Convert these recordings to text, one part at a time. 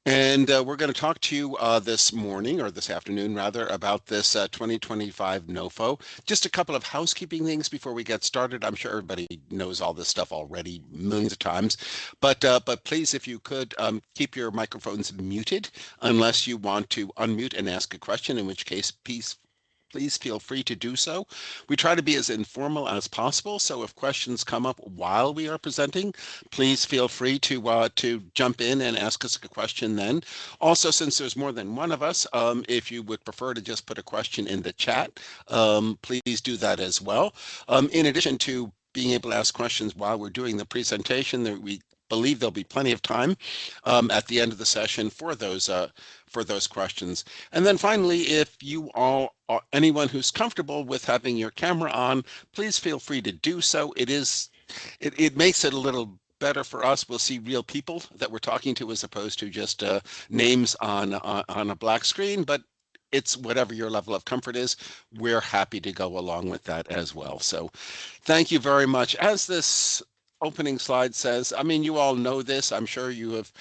And we're going to talk to you this morning, or this afternoon rather, about this 2025 NOFO. Just a couple of housekeeping things before we get started. I'm sure everybody knows all this stuff already millions of times, but please, if you could, keep your microphones muted unless you want to unmute and ask a question, in which case, please feel free to do so. We try to be as informal as possible, so if questions come up while we are presenting, please feel free to jump in and ask us a question then. Also, since there's more than one of us, if you would prefer to just put a question in the chat, please do that as well. In addition to being able to ask questions while we're doing the presentation, we believe there'll be plenty of time at the end of the session for those questions. And then finally, if you all are anyone who's comfortable with having your camera on, please feel free to do so. It makes it a little better for us. We'll see real people that we're talking to as opposed to just names on a black screen, but it's whatever your level of comfort is. We're happy to go along with that as well. So thank you very much. As this opening slide says, I mean, you all know this, I'm sure you have.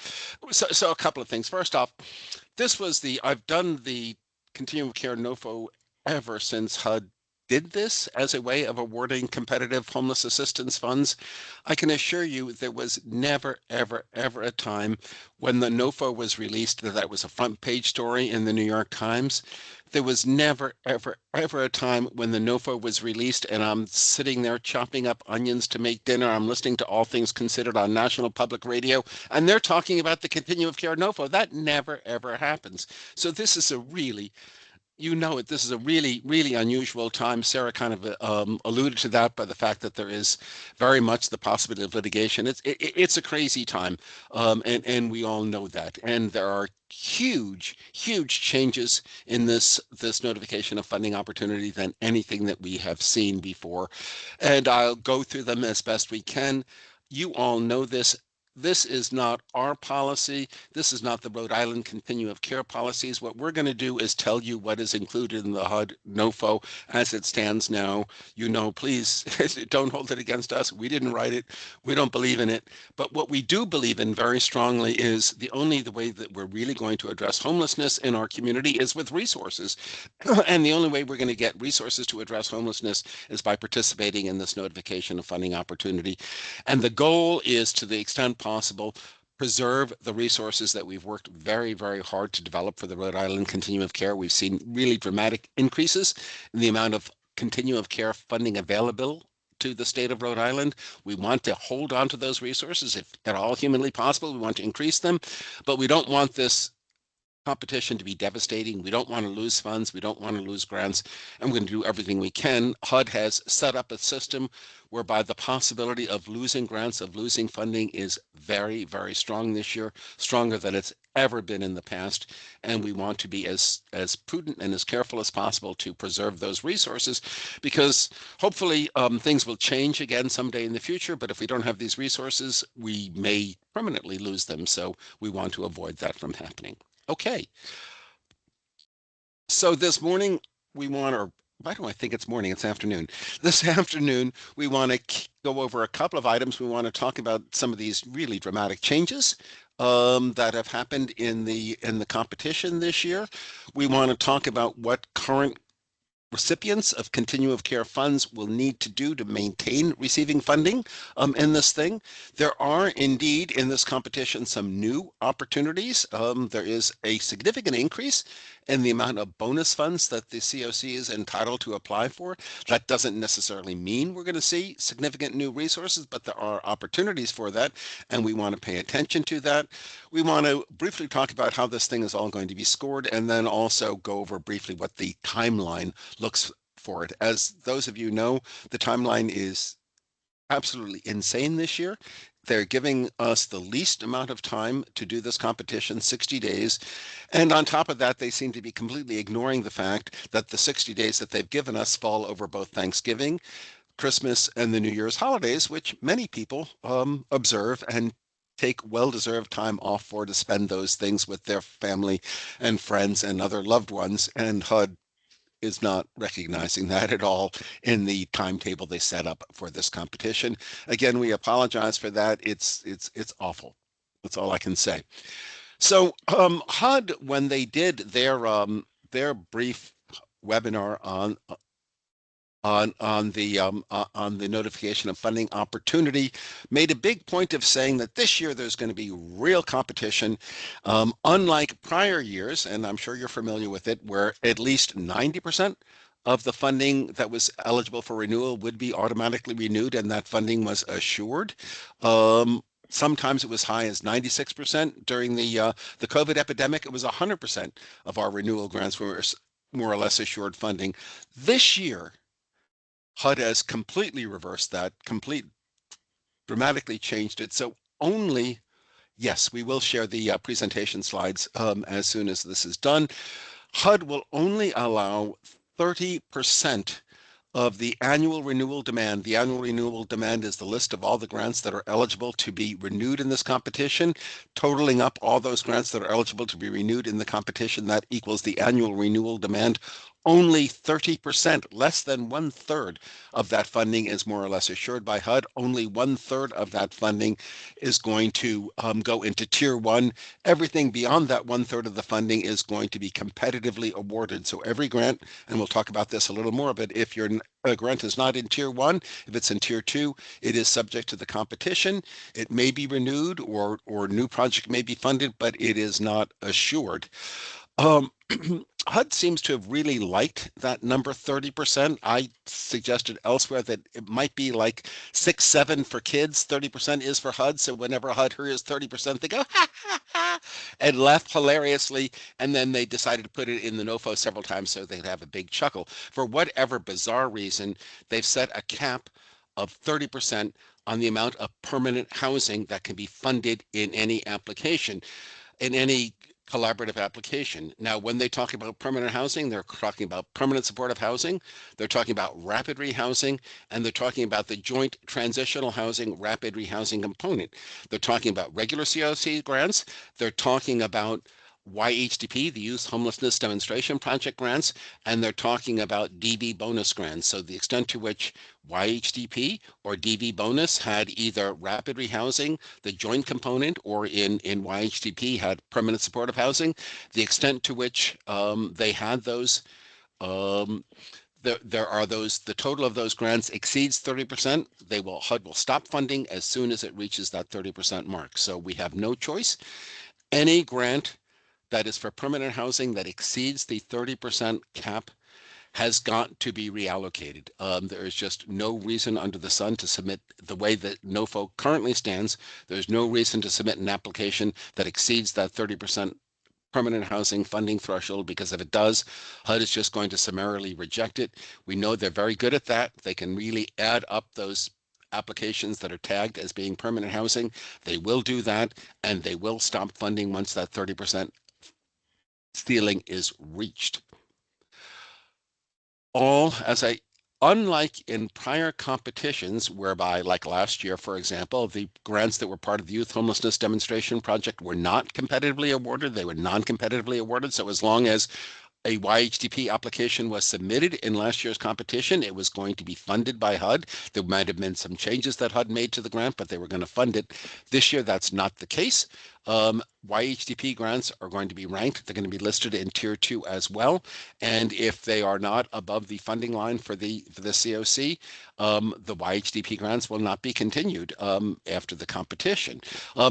So a couple of things. First off, I've done the Continuum of Care NOFO ever since HUD did this as a way of awarding competitive homeless assistance funds. I can assure you there was never, ever, ever a time when the NOFO was released that was a front page story in the New York Times. There was never, ever, ever a time when the NOFO was released and I'm sitting there chopping up onions to make dinner. I'm listening to All Things Considered on National Public Radio, and they're talking about the Continuum of Care NOFO. That never, ever happens. So this is this is a really, really unusual time. Sarah kind of alluded to that by the fact that there is very much the possibility of litigation. It's a crazy time, and we all know that. And there are huge, huge changes in this notification of funding opportunity than anything that we have seen before. And I'll go through them as best we can. You all know this. This is not our policy. This is not the Rhode Island Continuum of Care policies. What we're going to do is tell you what is included in the HUD NOFO as it stands now. Please don't hold it against us. We didn't write it. We don't believe in it. But what we do believe in very strongly is the way that we're really going to address homelessness in our community is with resources. And the only way we're going to get resources to address homelessness is by participating in this notification of funding opportunity. And the goal is, to the extent possible, preserve the resources that we've worked very, very hard to develop for the Rhode Island Continuum of Care. We've seen really dramatic increases in the amount of Continuum of Care funding available to the state of Rhode Island. We want to hold on to those resources if at all humanly possible. We want to increase them, but we don't want this competition to be devastating. We don't want to lose funds. We don't want to lose grants. And we're going to do everything we can. HUD has set up a system whereby the possibility of losing grants, of losing funding, is very, very strong this year, stronger than it's ever been in the past. And we want to be as prudent and as careful as possible to preserve those resources, because hopefully things will change again someday in the future. But if we don't have these resources, we may permanently lose them. So we want to avoid that from happening. Okay, so this morning or why do I think it's morning? It's afternoon. This afternoon, we want to go over a couple of items. We want to talk about some of these really dramatic changes that have happened in the competition this year. We want to talk about what current recipients of Continuum of Care funds will need to do to maintain receiving funding in this thing. There are indeed in this competition some new opportunities. There is a significant increase in the amount of bonus funds that the COC is entitled to apply for. That doesn't necessarily mean we're going to see significant new resources, but there are opportunities for that, and we want to pay attention to that. We want to briefly talk about how this thing is all going to be scored, and then also go over briefly what the timeline looks for it. As those of you know, the timeline is absolutely insane this year. They're giving us the least amount of time to do this competition, 60 days. And on top of that, they seem to be completely ignoring the fact that the 60 days that they've given us fall over both Thanksgiving, Christmas, and the New Year's holidays, which many people observe and take well-deserved time off for, to spend those things with their family and friends and other loved ones. And HUD is not recognizing that at all in the timetable they set up for this competition. Again, we apologize for that. It's awful. That's all I can say. So HUD, when they did their brief webinar on the notification of funding opportunity, made a big point of saying that this year there's going to be real competition, unlike prior years, and I'm sure you're familiar with it, where at least 90% of the funding that was eligible for renewal would be automatically renewed, and that funding was assured. Sometimes it was high as 96% during the COVID epidemic. It was 100% of our renewal grants were more or less assured funding. This year, HUD has completely reversed that, dramatically changed it. So only, yes, we will share the presentation slides as soon as this is done. HUD will only allow 30% of the annual renewal demand. The annual renewal demand is the list of all the grants that are eligible to be renewed in this competition, totaling up all those grants that are eligible to be renewed in the competition. That equals the annual renewal demand. Only 30%, less than 1/3 of that funding is more or less assured by HUD. Only 1/3 of that funding is going to go into Tier 1. Everything beyond that 1/3 of the funding is going to be competitively awarded. So every grant, and we'll talk about this a little more, but if your grant is not in Tier 1, if it's in Tier 2, it is subject to the competition. It may be renewed or new project may be funded, but it is not assured. Um, HUD seems to have really liked that number 30%. I suggested elsewhere that it might be like 6, 7 for kids, 30% is for HUD. So whenever HUD hears 30%, they go, ha, ha, ha, and laugh hilariously. And then they decided to put it in the NOFO several times so they'd have a big chuckle. For whatever bizarre reason, they've set a cap of 30% on the amount of permanent housing that can be funded in any application, in any collaborative application. Now, when they talk about permanent housing, they're talking about permanent supportive housing, they're talking about rapid rehousing, and they're talking about the joint transitional housing rapid rehousing component. They're talking about regular COC grants, they're talking about YHDP, the Youth Homelessness Demonstration Project grants, and they're talking about DV bonus grants. So the extent to which YHDP or DV bonus had either rapid rehousing, the joint component, or in YHDP had permanent supportive housing, the extent to which they had those, um, there are those, the total of those grants exceeds 30%, HUD will stop funding as soon as it reaches that 30% mark. So we have no choice. Any grant that is for permanent housing that exceeds the 30% cap has got to be reallocated. There is just no reason under the sun to submit the way that NOFO currently stands. There's no reason to submit an application that exceeds that 30% permanent housing funding threshold, because if it does, HUD is just going to summarily reject it. We know they're very good at that. They can really add up those applications that are tagged as being permanent housing. They will do that, and they will stop funding once that 30% ceiling is reached. Unlike in prior competitions, whereby, like last year, for example, the grants that were part of the Youth Homelessness Demonstration Project were not competitively awarded, they were non-competitively awarded. So as long as a YHDP application was submitted in last year's competition, it was going to be funded by HUD. There might have been some changes that HUD made to the grant, but they were going to fund it. This year, that's not the case. YHDP grants are going to be ranked. They're going to be listed in Tier 2 as well. And if they are not above the funding line for the COC, the YHDP grants will not be continued after the competition.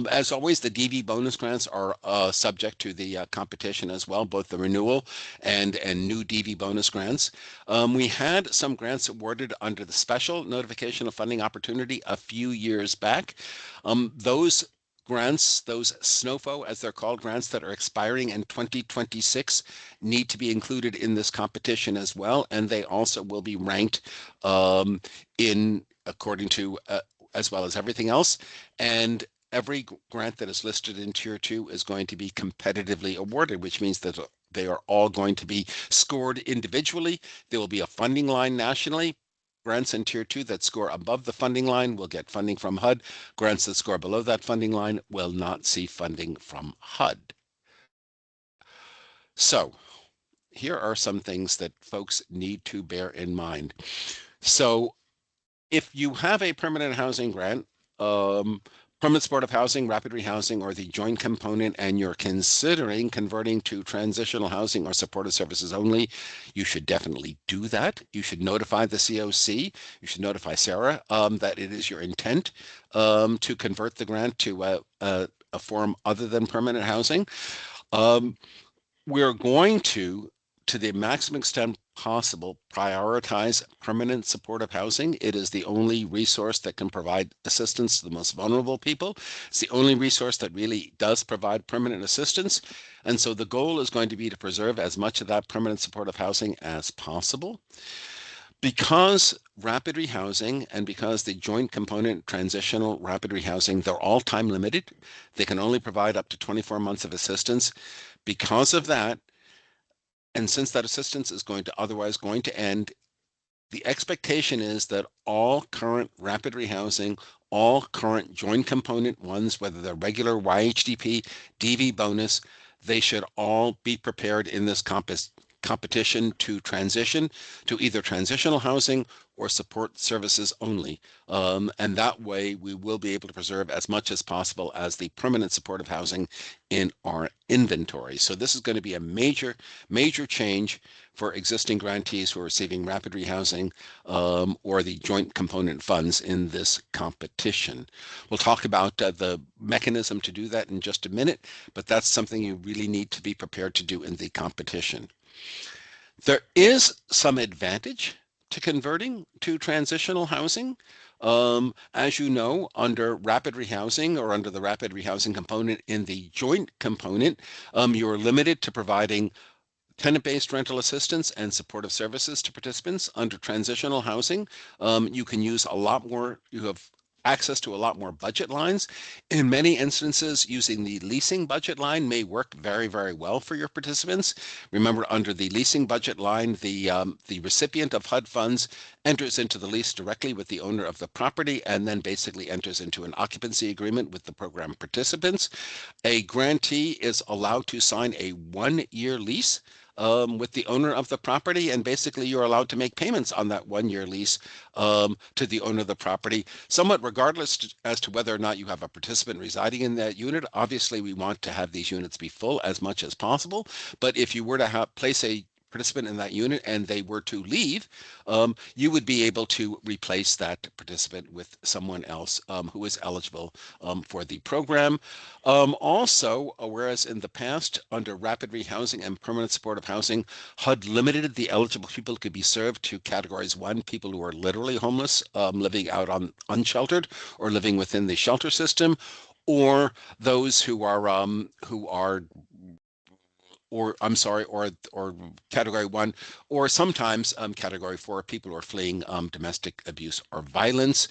As always, the DV bonus grants are subject to the competition as well, both the renewal and new DV bonus grants. We had some grants awarded under the special notification of funding opportunity a few years back. Those grants, those SNOFO, as they're called, grants that are expiring in 2026, need to be included in this competition as well, and they also will be ranked in according to as well as everything else. And every grant that is listed in Tier 2 is going to be competitively awarded, which means that they are all going to be scored individually. There will be a funding line nationally. Grants in Tier 2 that score above the funding line will get funding from HUD. Grants that score below that funding line will not see funding from HUD. So here are some things that folks need to bear in mind. So if you have a permanent housing grant, permanent supportive housing, rapid rehousing, or the joint component, and you're considering converting to transitional housing or supportive services only, you should definitely do that. You should notify the COC. You should notify Sarah that it is your intent to convert the grant to a form other than permanent housing. We're going to the maximum extent possible, prioritize permanent supportive housing. It is the only resource that can provide assistance to the most vulnerable people. It's the only resource that really does provide permanent assistance. And so the goal is going to be to preserve as much of that permanent supportive housing as possible. Because rapid rehousing and because the joint component transitional rapid rehousing, they're all time limited. They can only provide up to 24 months of assistance. Because of that, and since that assistance is otherwise going to end, the expectation is that all current rapid rehousing, all current joint component ones, whether they're regular YHDP, DV bonus, they should all be prepared in this competition to transition to either transitional housing or support services only. And that way we will be able to preserve as much as possible as the permanent supportive housing in our inventory. So this is going to be a major change for existing grantees who are receiving rapid rehousing or the joint component funds in this competition. We'll talk about the mechanism to do that in just a minute, but that's something you really need to be prepared to do in the competition. There is some advantage to converting to transitional housing. As you know, under rapid rehousing or under the rapid rehousing component in the joint component, you're limited to providing tenant-based rental assistance and supportive services to participants. Under transitional housing, you can use a lot more, you have access to a lot more budget lines. In many instances, using the leasing budget line may work very, very well for your participants. Remember, under the leasing budget line, the recipient of HUD funds enters into the lease directly with the owner of the property and then basically enters into an occupancy agreement with the program participants. A grantee is allowed to sign a one-year lease with the owner of the property, and basically you're allowed to make payments on that one-year lease to the owner of the property, somewhat regardless as to whether or not you have a participant residing in that unit. Obviously, we want to have these units be full as much as possible, but if you were to place a participant in that unit and they were to leave, you would be able to replace that participant with someone else who is eligible for the program. Also, whereas in the past, under rapid rehousing and permanent supportive housing, HUD limited the eligible people who could be served to categories 1, people who are literally homeless, living out on unsheltered or living within the shelter system, or those who are or category 1, or sometimes category 4, people who are fleeing domestic abuse or violence.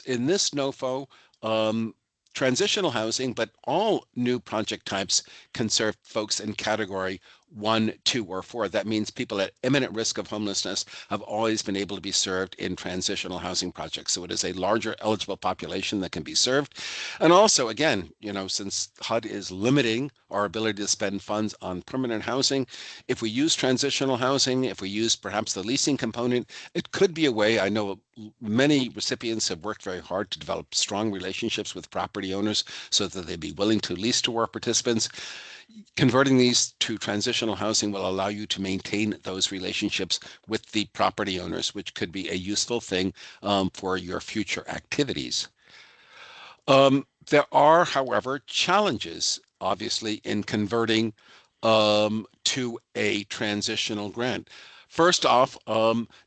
In this NOFO, transitional housing, but all new project types can serve folks in category 1, 2, or 4. That means people at imminent risk of homelessness have always been able to be served in transitional housing projects. So it is a larger eligible population that can be served. And also, again, since HUD is limiting our ability to spend funds on permanent housing, if we use transitional housing, if we use perhaps the leasing component, it could be a way. I know many recipients have worked very hard to develop strong relationships with property owners so that they'd be willing to lease to our participants. Converting these to transitional housing will allow you to maintain those relationships with the property owners, which could be a useful thing for your future activities. There are, however, challenges, obviously, in converting to a transitional grant. First off,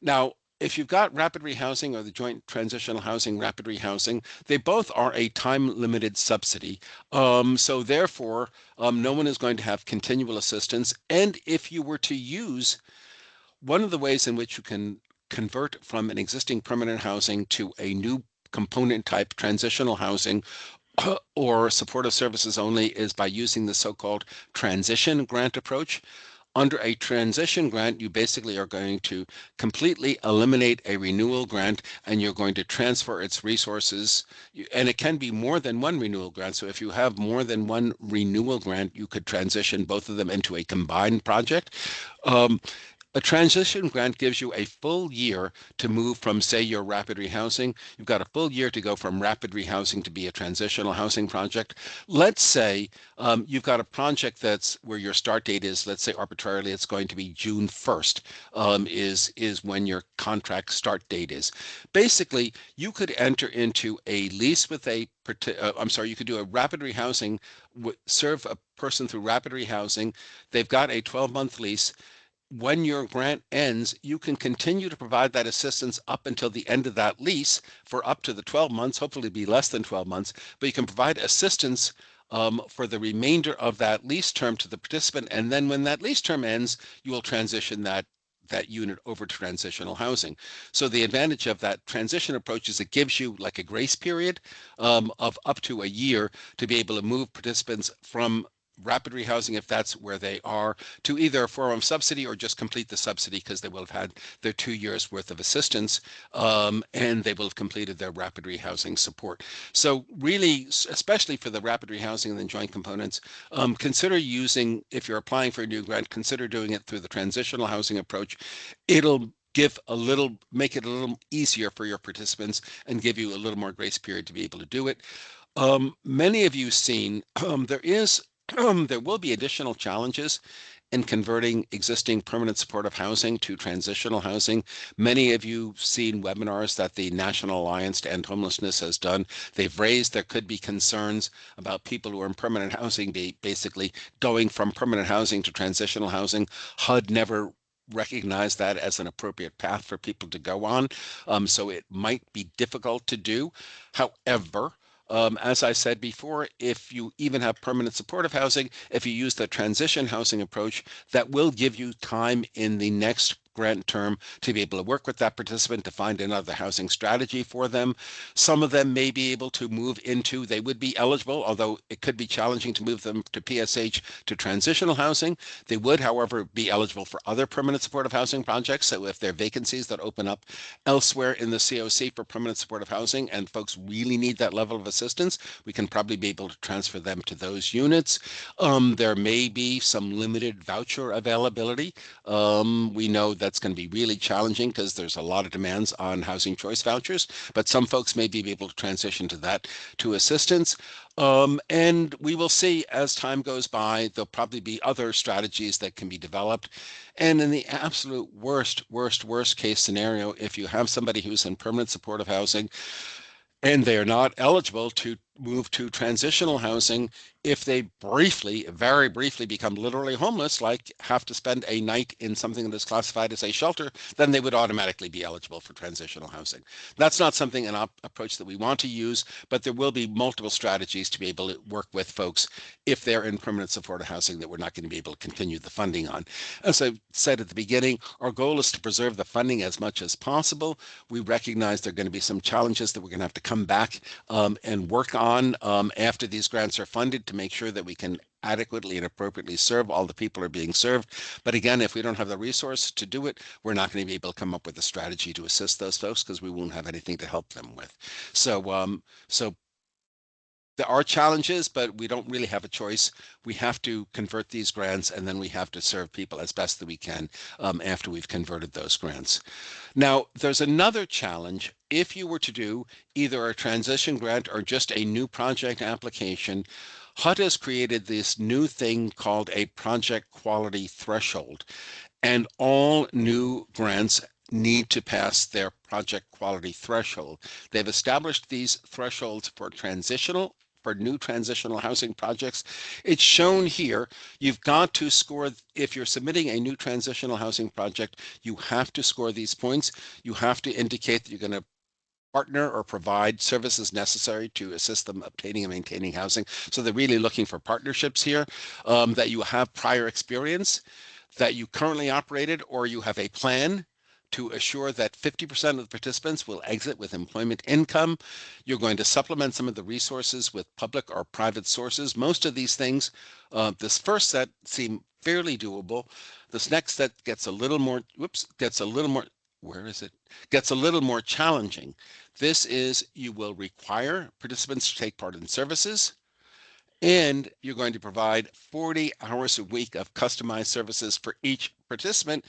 now, if you've got rapid rehousing or the joint transitional housing rapid rehousing, they both are a time-limited subsidy. So therefore, no one is going to have continual assistance. And if you were to use one of the ways in which you can convert from an existing permanent housing to a new component type transitional housing or supportive services only is by using the so-called transition grant approach. Under a transition grant, you basically are going to completely eliminate a renewal grant and you're going to transfer its resources. And it can be more than one renewal grant. So if you have more than one renewal grant, you could transition both of them into a combined project. A transition grant gives you a full year to move from, say, your rapid rehousing. You've got a full year to go from rapid rehousing to be a transitional housing project. Let's say you've got a project that's where your start date is, let's say arbitrarily, it's going to be June 1st, is when your contract start date is. Basically, you could enter into a lease with you could do a rapid rehousing, serve a person through rapid rehousing. They've got a 12-month lease. When your grant ends, you can continue to provide that assistance up until the end of that lease for up to the 12 months, hopefully be less than 12 months, but you can provide assistance for the remainder of that lease term to the participant. And then when that lease term ends, you will transition that unit over to transitional housing. So the advantage of that transition approach is it gives you like a grace period of up to a year to be able to move participants from rapid rehousing, if that's where they are, to either a form of subsidy or just complete the subsidy because they will have had their 2 years worth of assistance, and they will have completed their rapid rehousing support. So really, especially for the rapid rehousing and the joint components, consider using, if you're applying for a new grant, consider doing it through the transitional housing approach. It'll make it a little easier for your participants and give you a little more grace period to be able to do it. Many of you seen there will be additional challenges in converting existing permanent supportive housing to transitional housing. Many of you have seen webinars that the National Alliance to End Homelessness has done. They've raised there could be concerns about people who are in permanent housing basically going from permanent housing to transitional housing. HUD never recognized that as an appropriate path for people to go on. So it might be difficult to do. However, as I said before, if you even have permanent supportive housing, if you use the transition housing approach, that will give you time in the next grant term to be able to work with that participant to find another housing strategy for them. Some of them may be able to move into, they would be eligible, although it could be challenging to move them to PSH to transitional housing. They would, however, be eligible for other permanent supportive housing projects. So if there are vacancies that open up elsewhere in the COC for permanent supportive housing and folks really need that level of assistance, we can probably be able to transfer them to those units. There may be some limited voucher availability. We know that's going to be really challenging because there's a lot of demands on housing choice vouchers, but some folks may be able to transition to that, to assistance. And we will see as time goes by, there'll probably be other strategies that can be developed. And in the absolute worst case scenario, if you have somebody who's in permanent supportive housing and they are not eligible to move to transitional housing, if they very briefly become literally homeless, like have to spend a night in something that is classified as a shelter, then they would automatically be eligible for transitional housing. That's not something, an approach that we want to use, but there will be multiple strategies to be able to work with folks if they're in permanent supportive housing that we're not going to be able to continue the funding on. As I said at the beginning, our goal is to preserve the funding as much as possible. We recognize there are going to be some challenges that we're going to have to come back and work on after these grants are funded to make sure that we can adequately and appropriately serve all the people who are being served. But again, if we don't have the resource to do it, we're not going to be able to come up with a strategy to assist those folks because we won't have anything to help them with. So there are challenges, but we don't really have a choice. We have to convert these grants, and then we have to serve people as best that we can after we've converted those grants. Now, there's another challenge. If you were to do either a transition grant or just a new project application, HUD has created this new thing called a project quality threshold, and all new grants need to pass their project quality threshold. They've established these thresholds for new transitional housing projects. It's shown here. You've got to score, if you're submitting a new transitional housing project, you have to score these points. You have to indicate that you're going to partner or provide services necessary to assist them obtaining and maintaining housing. So they're really looking for partnerships here, that you have prior experience, that you currently operated, or you have a plan to assure that 50% of the participants will exit with employment income. You're going to supplement some of the resources with public or private sources. Most of these things, this first set seem fairly doable. This next set gets a little more, gets a little more challenging. This is, you will require participants to take part in services, and you're going to provide 40 hours a week of customized services for each participant.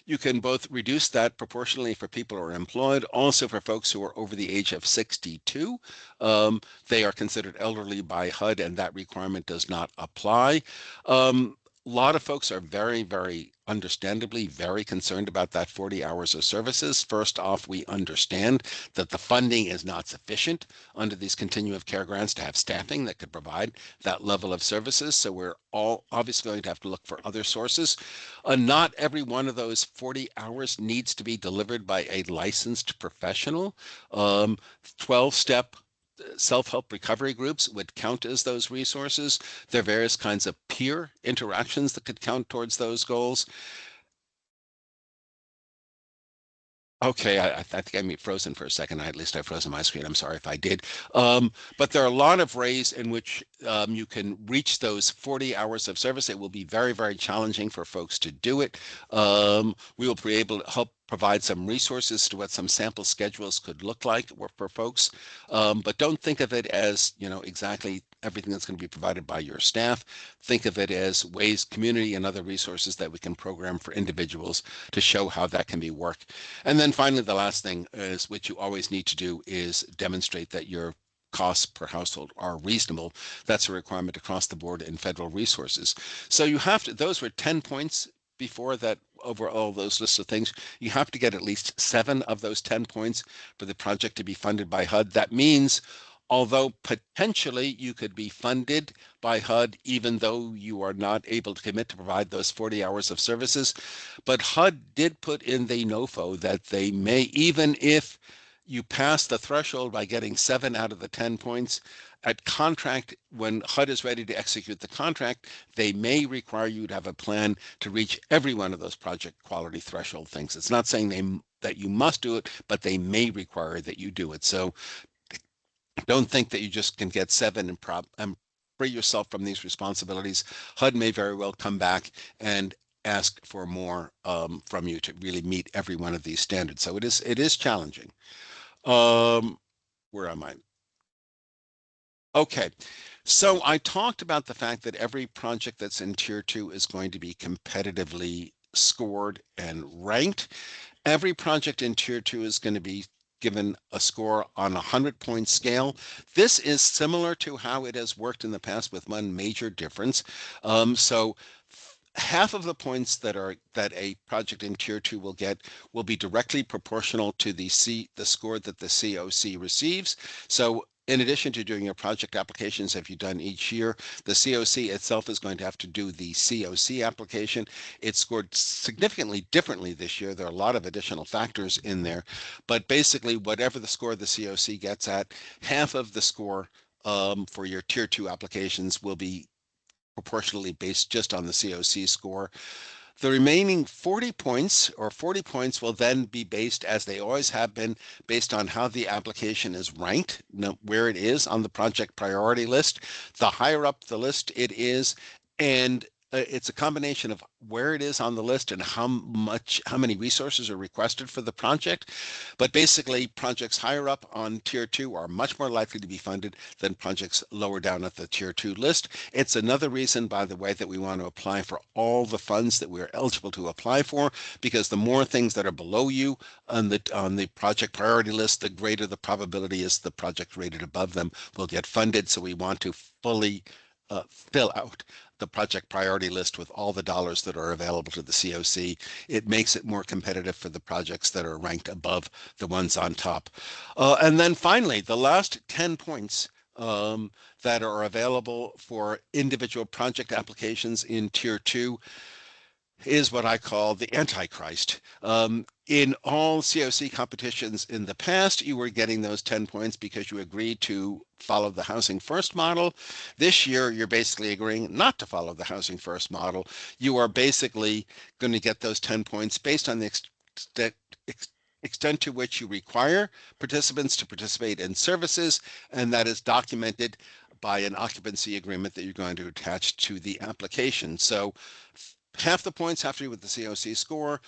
You can both reduce that proportionally for people who are employed, also for folks who are over the age of 62. They are considered elderly by HUD, and that requirement does not apply. A lot of folks are very, very understandably very concerned about that 40 hours of services. First off, we understand that the funding is not sufficient under these continuum of care grants to have staffing that could provide that level of services. So we're all obviously going to have to look for other sources. Not every one of those 40 hours needs to be delivered by a licensed professional. 12-step self-help recovery groups would count as those resources. There are various kinds of peer interactions that could count towards those goals. Okay, I think I mean frozen for a second. At least I frozen my screen. I'm sorry if I did. But there are a lot of ways in which you can reach those 40 hours of service. It will be very, very challenging for folks to do it. We will be able to help provide some resources to what some sample schedules could look like for folks. But don't think of it as, exactly everything that's going to be provided by your staff. Think of it as ways, community and other resources that we can program for individuals to show how that can be worked. And then finally, the last thing is, which you always need to do, is demonstrate that your costs per household are reasonable. That's a requirement across the board in federal resources. So you have to, those were 10 points before that over all those lists of things. You have to get at least 7 of those 10 points for the project to be funded by HUD. That means although potentially you could be funded by HUD, even though you are not able to commit to provide those 40 hours of services. But HUD did put in the NOFO that they may, even if you pass the threshold by getting 7 out of the 10 points, at contract, when HUD is ready to execute the contract, they may require you to have a plan to reach every one of those project quality threshold things. It's not saying that you must do it, but they may require that you do it. So don't think that you just can get 7 and free yourself from these responsibilities. HUD may very well come back and ask for more from you to really meet every one of these standards. So it is challenging. Where am I? Okay, so I talked about the fact that every project that's in Tier 2 is going to be competitively scored and ranked. Every project in Tier 2 is going to be given a score on a 100-point scale. This is similar to how it has worked in the past, with one major difference. So half of the points that a project in Tier 2 will get will be directly proportional to the score that the COC receives. So in addition to doing your project applications, have you done each year, the COC itself is going to have to do the COC application. It's scored significantly differently this year. There are a lot of additional factors in there, but basically whatever the score the COC gets at, half of the score for your Tier 2 applications will be proportionally based just on the COC score. The remaining 40 points will then be based, as they always have been, based on how the application is ranked, where it is on the project priority list. The higher up the list it is, and it's a combination of where it is on the list and how many resources are requested for the project. But basically, projects higher up on Tier 2 are much more likely to be funded than projects lower down at the Tier 2 list. It's another reason, by the way, that we want to apply for all the funds that we're eligible to apply for, because the more things that are below you on the project priority list, the greater the probability is the project rated above them will get funded. So we want to fully fill out the project priority list with all the dollars that are available to the COC. It makes it more competitive for the projects that are ranked above the ones on top. And then finally, the last 10 points that are available for individual project applications in Tier 2 is what I call the Antichrist. In all COC competitions in the past, you were getting those 10 points because you agreed to follow the Housing First model. This year, you're basically agreeing not to follow the Housing First model. You are basically going to get those 10 points based on the extent to which you require participants to participate in services, and that is documented by an occupancy agreement that you're going to attach to the application. So half the points have to do with the COC score.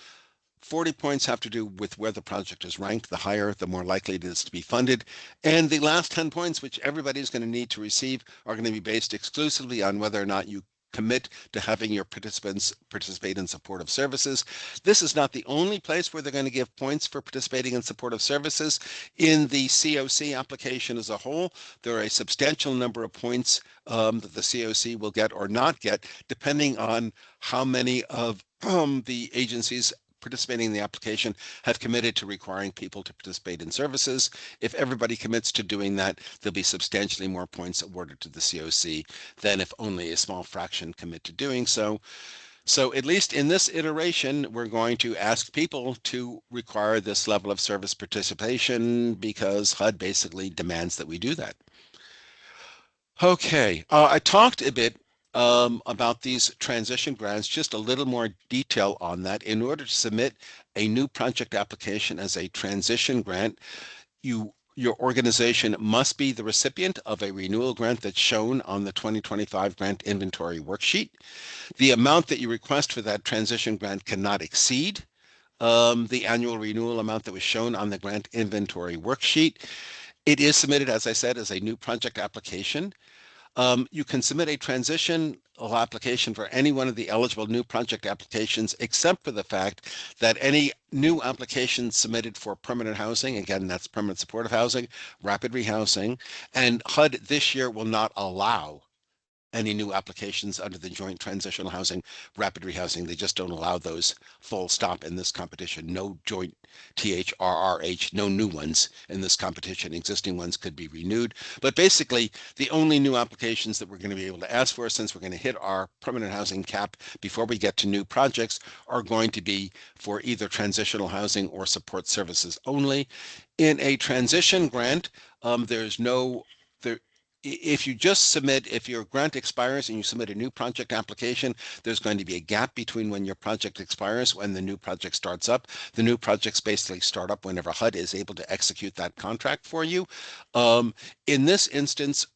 40 points have to do with where the project is ranked. The higher, the more likely it is to be funded. And the last 10 points, which everybody's going to need to receive, are going to be based exclusively on whether or not you commit to having your participants participate in supportive services. This is not the only place where they're going to give points for participating in supportive services. In the COC application as a whole, there are a substantial number of points that the COC will get or not get, depending on how many of the agencies participating in the application have committed to requiring people to participate in services. If everybody commits to doing that, there'll be substantially more points awarded to the COC than if only a small fraction commit to doing so. So at least in this iteration, we're going to ask people to require this level of service participation because HUD basically demands that we do that. Okay, I talked a bit about these transition grants, just a little more detail on that. In order to submit a new project application as a transition grant, your organization must be the recipient of a renewal grant that's shown on the 2025 grant inventory worksheet. The amount that you request for that transition grant cannot exceed the annual renewal amount that was shown on the grant inventory worksheet. It is submitted, as I said, as a new project application. You can submit a transition application for any one of the eligible new project applications, except for the fact that any new applications submitted for permanent housing, again, that's permanent supportive housing, rapid rehousing, and HUD this year will not allow any new applications under the joint transitional housing, rapid rehousing. They just don't allow those, full stop, in this competition. No joint THRRH, no new ones in this competition. Existing ones could be renewed. But basically, the only new applications that we're going to be able to ask for, since we're going to hit our permanent housing cap before we get to new projects, are going to be for either transitional housing or support services only. In a transition grant, there's no, if you just submit, if your grant expires and you submit a new project application, there's going to be a gap between when your project expires when the new project starts up. The new projects basically start up whenever HUD is able to execute that contract for you. In this instance,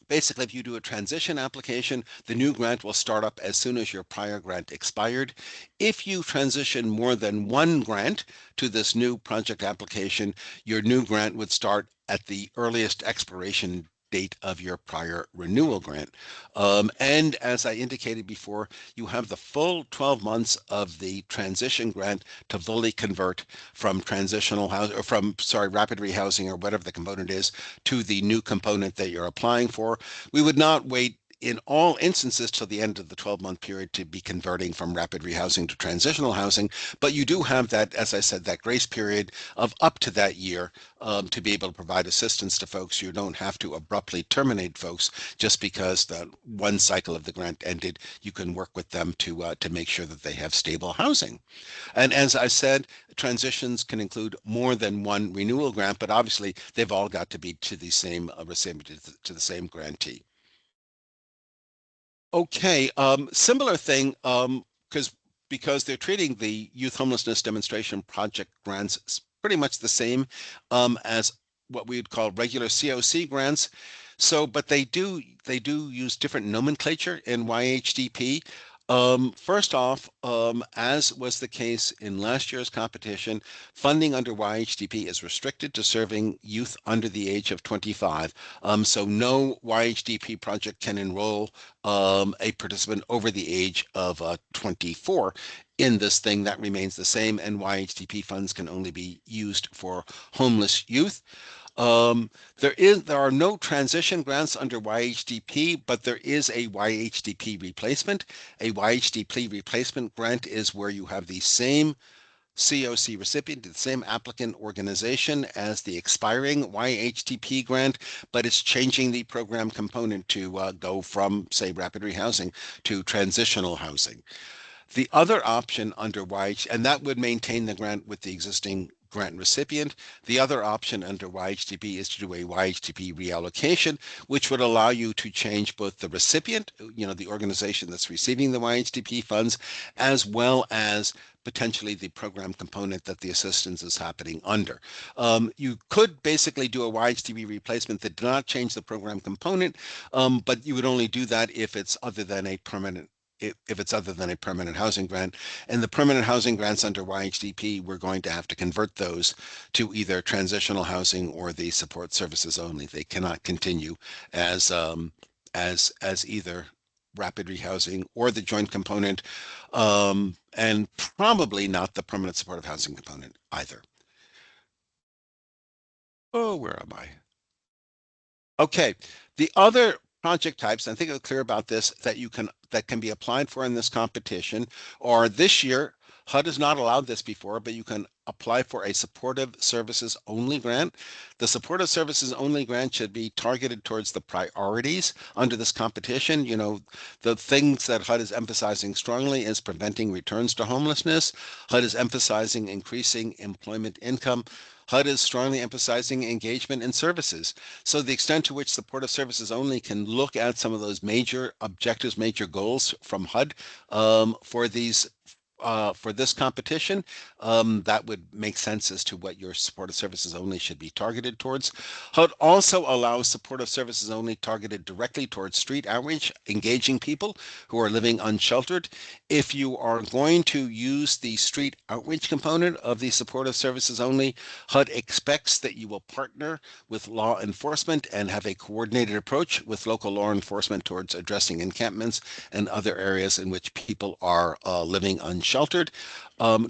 basically, if you do a transition application, the new grant will start up as soon as your prior grant expired. If you transition more than one grant to this new project application, your new grant would start at the earliest expiration date of your prior renewal grant. And as I indicated before, you have the full 12 months of the transition grant to fully convert from transitional housing, or from, sorry, rapid rehousing or whatever the component is, to the new component that you're applying for. We would not wait in all instances till the end of the 12-month period to be converting from rapid rehousing to transitional housing, but you do have that, as I said, that grace period of up to that year to be able to provide assistance to folks. You don't have to abruptly terminate folks just because the one cycle of the grant ended. You can work with them to make sure that they have stable housing. And as I said, transitions can include more than one renewal grant, but obviously they've all got to be to the same recipient, to the same grantee. Okay, similar thing, because they're treating the youth homelessness demonstration project grants pretty much the same as what we would call regular COC grants. So, but they do use different nomenclature in YHDP. First off, as was the case in last year's competition, funding under YHDP is restricted to serving youth under the age of 25. So no YHDP project can enroll a participant over the age of 24 in this thing. That remains the same, and YHDP funds can only be used for homeless youth. There are no transition grants under YHDP, but there is a YHDP replacement. A YHDP replacement grant is where you have the same COC recipient, the same applicant organization as the expiring YHDP grant, but it's changing the program component to go from, say, rapid rehousing to transitional housing. The other option under YH, and that would maintain the grant with the existing grant recipient. The other option under YHDP is to do a YHDP reallocation, which would allow you to change both the recipient, the organization that's receiving the YHDP funds, as well as potentially the program component that the assistance is happening under. You could basically do a YHDP replacement that did not change the program component, but you would only do that if it's other than a permanent housing grant. And the permanent housing grants under YHDP, we're going to have to convert those to either transitional housing or the support services only. They cannot continue as either rapid rehousing or the joint component, and probably not the permanent supportive housing component either. Oh, where am I? Okay. The other project types, I think I'm clear about this, that can be applied for in this competition, or this year, HUD has not allowed this before, but you can apply for a supportive services only grant. The supportive services only grant should be targeted towards the priorities under this competition. You know, the things that HUD is emphasizing strongly is preventing returns to homelessness. HUD is emphasizing increasing employment income. HUD is strongly emphasizing engagement in services. So the extent to which supportive services only can look at some of those major objectives, major goals from HUD for this competition, that would make sense as to what your supportive services only should be targeted towards. HUD also allows supportive services only targeted directly towards street outreach, engaging people who are living unsheltered. If you are going to use the street outreach component of the supportive services only, HUD expects that you will partner with law enforcement and have a coordinated approach with local law enforcement towards addressing encampments and other areas in which people are living unsheltered.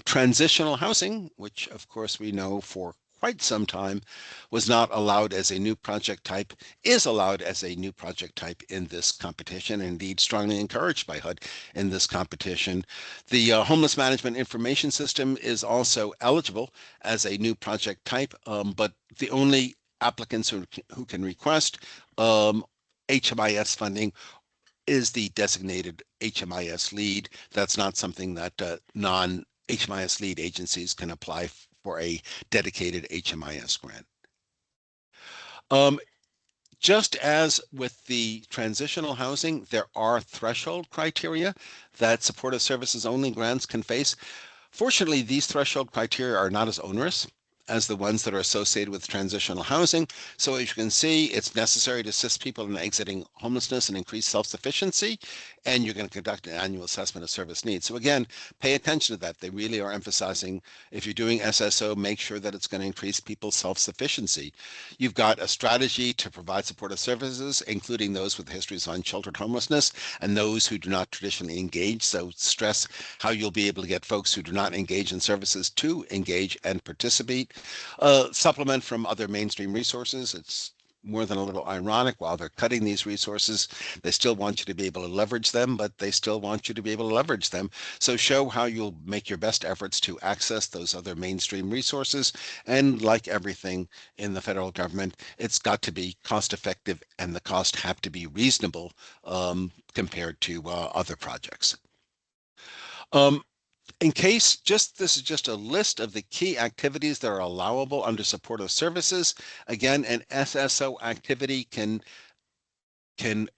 Transitional housing, which of course we know for quite some time was not allowed as a new project type, is allowed as a new project type in this competition, and indeed strongly encouraged by HUD in this competition. The Homeless Management Information System is also eligible as a new project type, but the only applicants who can request HMIS funding is the designated HMIS lead. That's not something that non-HMIS lead agencies can apply for a dedicated HMIS grant. Just as with the transitional housing, there are threshold criteria that supportive services only grants can face. Fortunately, these threshold criteria are not as onerous as the ones that are associated with transitional housing. So as you can see, it's necessary to assist people in exiting homelessness and increase self-sufficiency, and you're going to conduct an annual assessment of service needs. So again, pay attention to that. They really are emphasizing, if you're doing SSO, make sure that it's going to increase people's self-sufficiency. You've got a strategy to provide supportive services, including those with histories of unsheltered homelessness and those who do not traditionally engage. So stress how you'll be able to get folks who do not engage in services to engage and participate. Supplement from other mainstream resources. It's more than a little ironic. While they're cutting these resources, they still want you to be able to leverage them, but they still want you to be able to leverage them. So show how you'll make your best efforts to access those other mainstream resources. And like everything in the federal government, it's got to be cost effective, and the cost have to be reasonable compared to other projects. In case this is just a list of the key activities that are allowable under supportive services. Again, an SSO activity can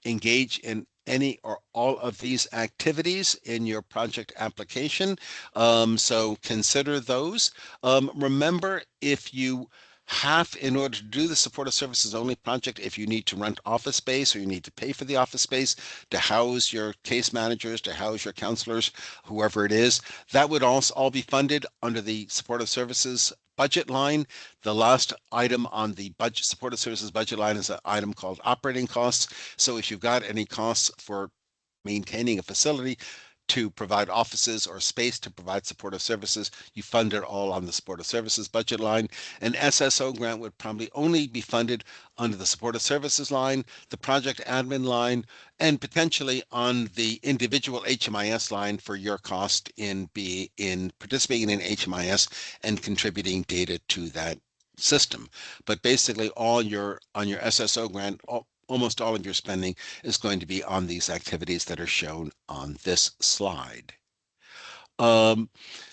engage in any or all of these activities in your project application. So consider those. Remember, if you have, in order to do the supportive services only project, if you need to rent office space or you need to pay for the office space to house your case managers, to house your counselors, whoever it is, that would also all be funded under the supportive services budget line. The last item on the budget supportive services budget line is an item called operating costs. So if you've got any costs for maintaining a facility to provide offices or space to provide supportive services, you fund it all on the supportive services budget line. An SSO grant would probably only be funded under the supportive services line, the project admin line, and potentially on the individual HMIS line for your cost in participating in HMIS and contributing data to that system. But basically on your SSO grant, almost all of your spending is going to be on these activities that are shown on this slide.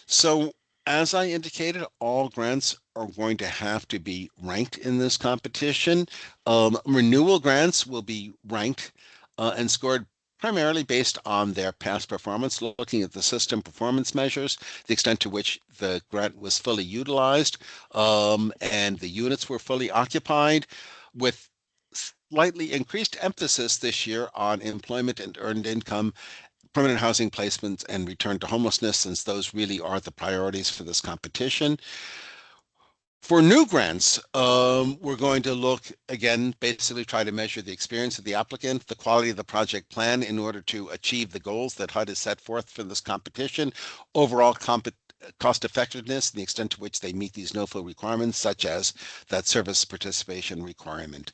So as I indicated, all grants are going to have to be ranked in this competition. Renewal grants will be ranked and scored primarily based on their past performance, looking at the system performance measures, the extent to which the grant was fully utilized, and the units were fully occupied, with slightly increased emphasis this year on employment and earned income, permanent housing placements, and return to homelessness, since those really are the priorities for this competition. For new grants, we're going to look again, basically try to measure the experience of the applicant, the quality of the project plan in order to achieve the goals that HUD has set forth for this competition, overall cost effectiveness, and the extent to which they meet these NOFO requirements, such as that service participation requirement.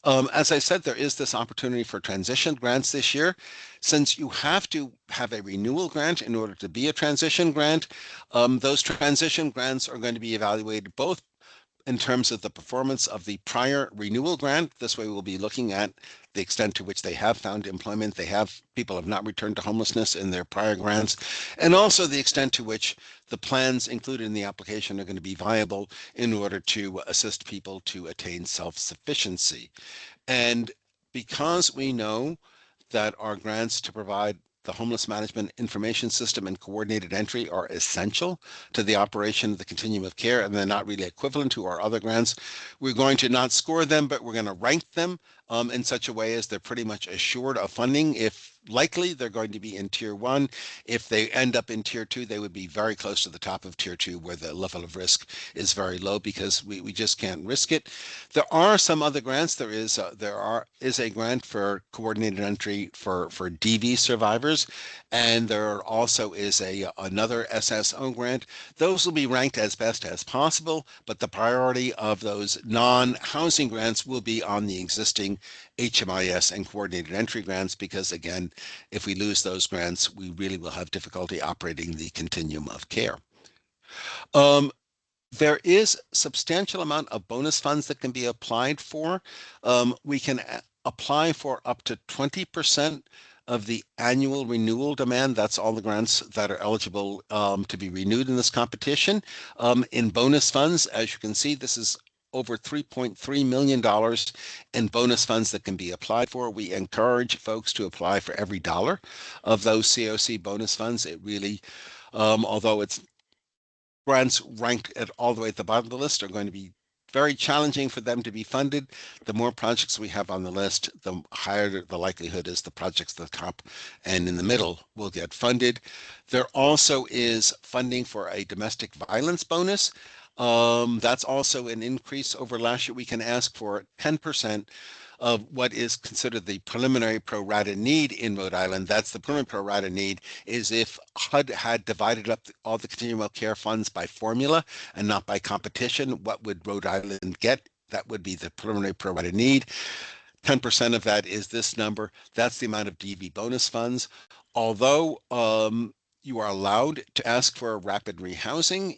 As I said, there is this opportunity for transition grants this year. Since you have to have a renewal grant in order to be a transition grant, those transition grants are going to be evaluated both in terms of the performance of the prior renewal grant. This way we'll be looking at the extent to which they have found employment, people have not returned to homelessness in their prior grants, and also the extent to which the plans included in the application are going to be viable in order to assist people to attain self-sufficiency. And because we know that our grants to provide the homeless management information system and coordinated entry are essential to the operation of the continuum of care, and they're not really equivalent to our other grants, we're going to not score them, but we're going to rank them in such a way as they're pretty much assured of funding. If likely, they're going to be in tier one. If they end up in tier two, they would be very close to the top of tier two, where the level of risk is very low because we just can't risk it. There are some other grants. There is a grant for coordinated entry for DV survivors, and there also is another SSO grant. Those will be ranked as best as possible, but the priority of those non-housing grants will be on the existing HMIS and coordinated entry grants, because again, if we lose those grants, we really will have difficulty operating the continuum of care. Um, there is substantial amount of bonus funds that can be applied for. We can apply for up to 20% of the annual renewal demand. That's all the grants that are eligible to be renewed in this competition. In bonus funds, as you can see, this is over $3.3 million in bonus funds that can be applied for. We encourage folks to apply for every dollar of those COC bonus funds. It really, although it's grants ranked at all the way at the bottom of the list, are going to be very challenging for them to be funded. The more projects we have on the list, the higher the likelihood is the projects at the top and in the middle will get funded. There also is funding for a domestic violence bonus. That's also an increase over last year. We can ask for 10% of what is considered the preliminary pro rata need in Rhode Island. That's the preliminary pro rata need, is if HUD had divided up all the continuum of care funds by formula and not by competition, what would Rhode Island get? That would be the preliminary pro rata need. 10% of that is this number. That's the amount of DV bonus funds. Although you are allowed to ask for a rapid rehousing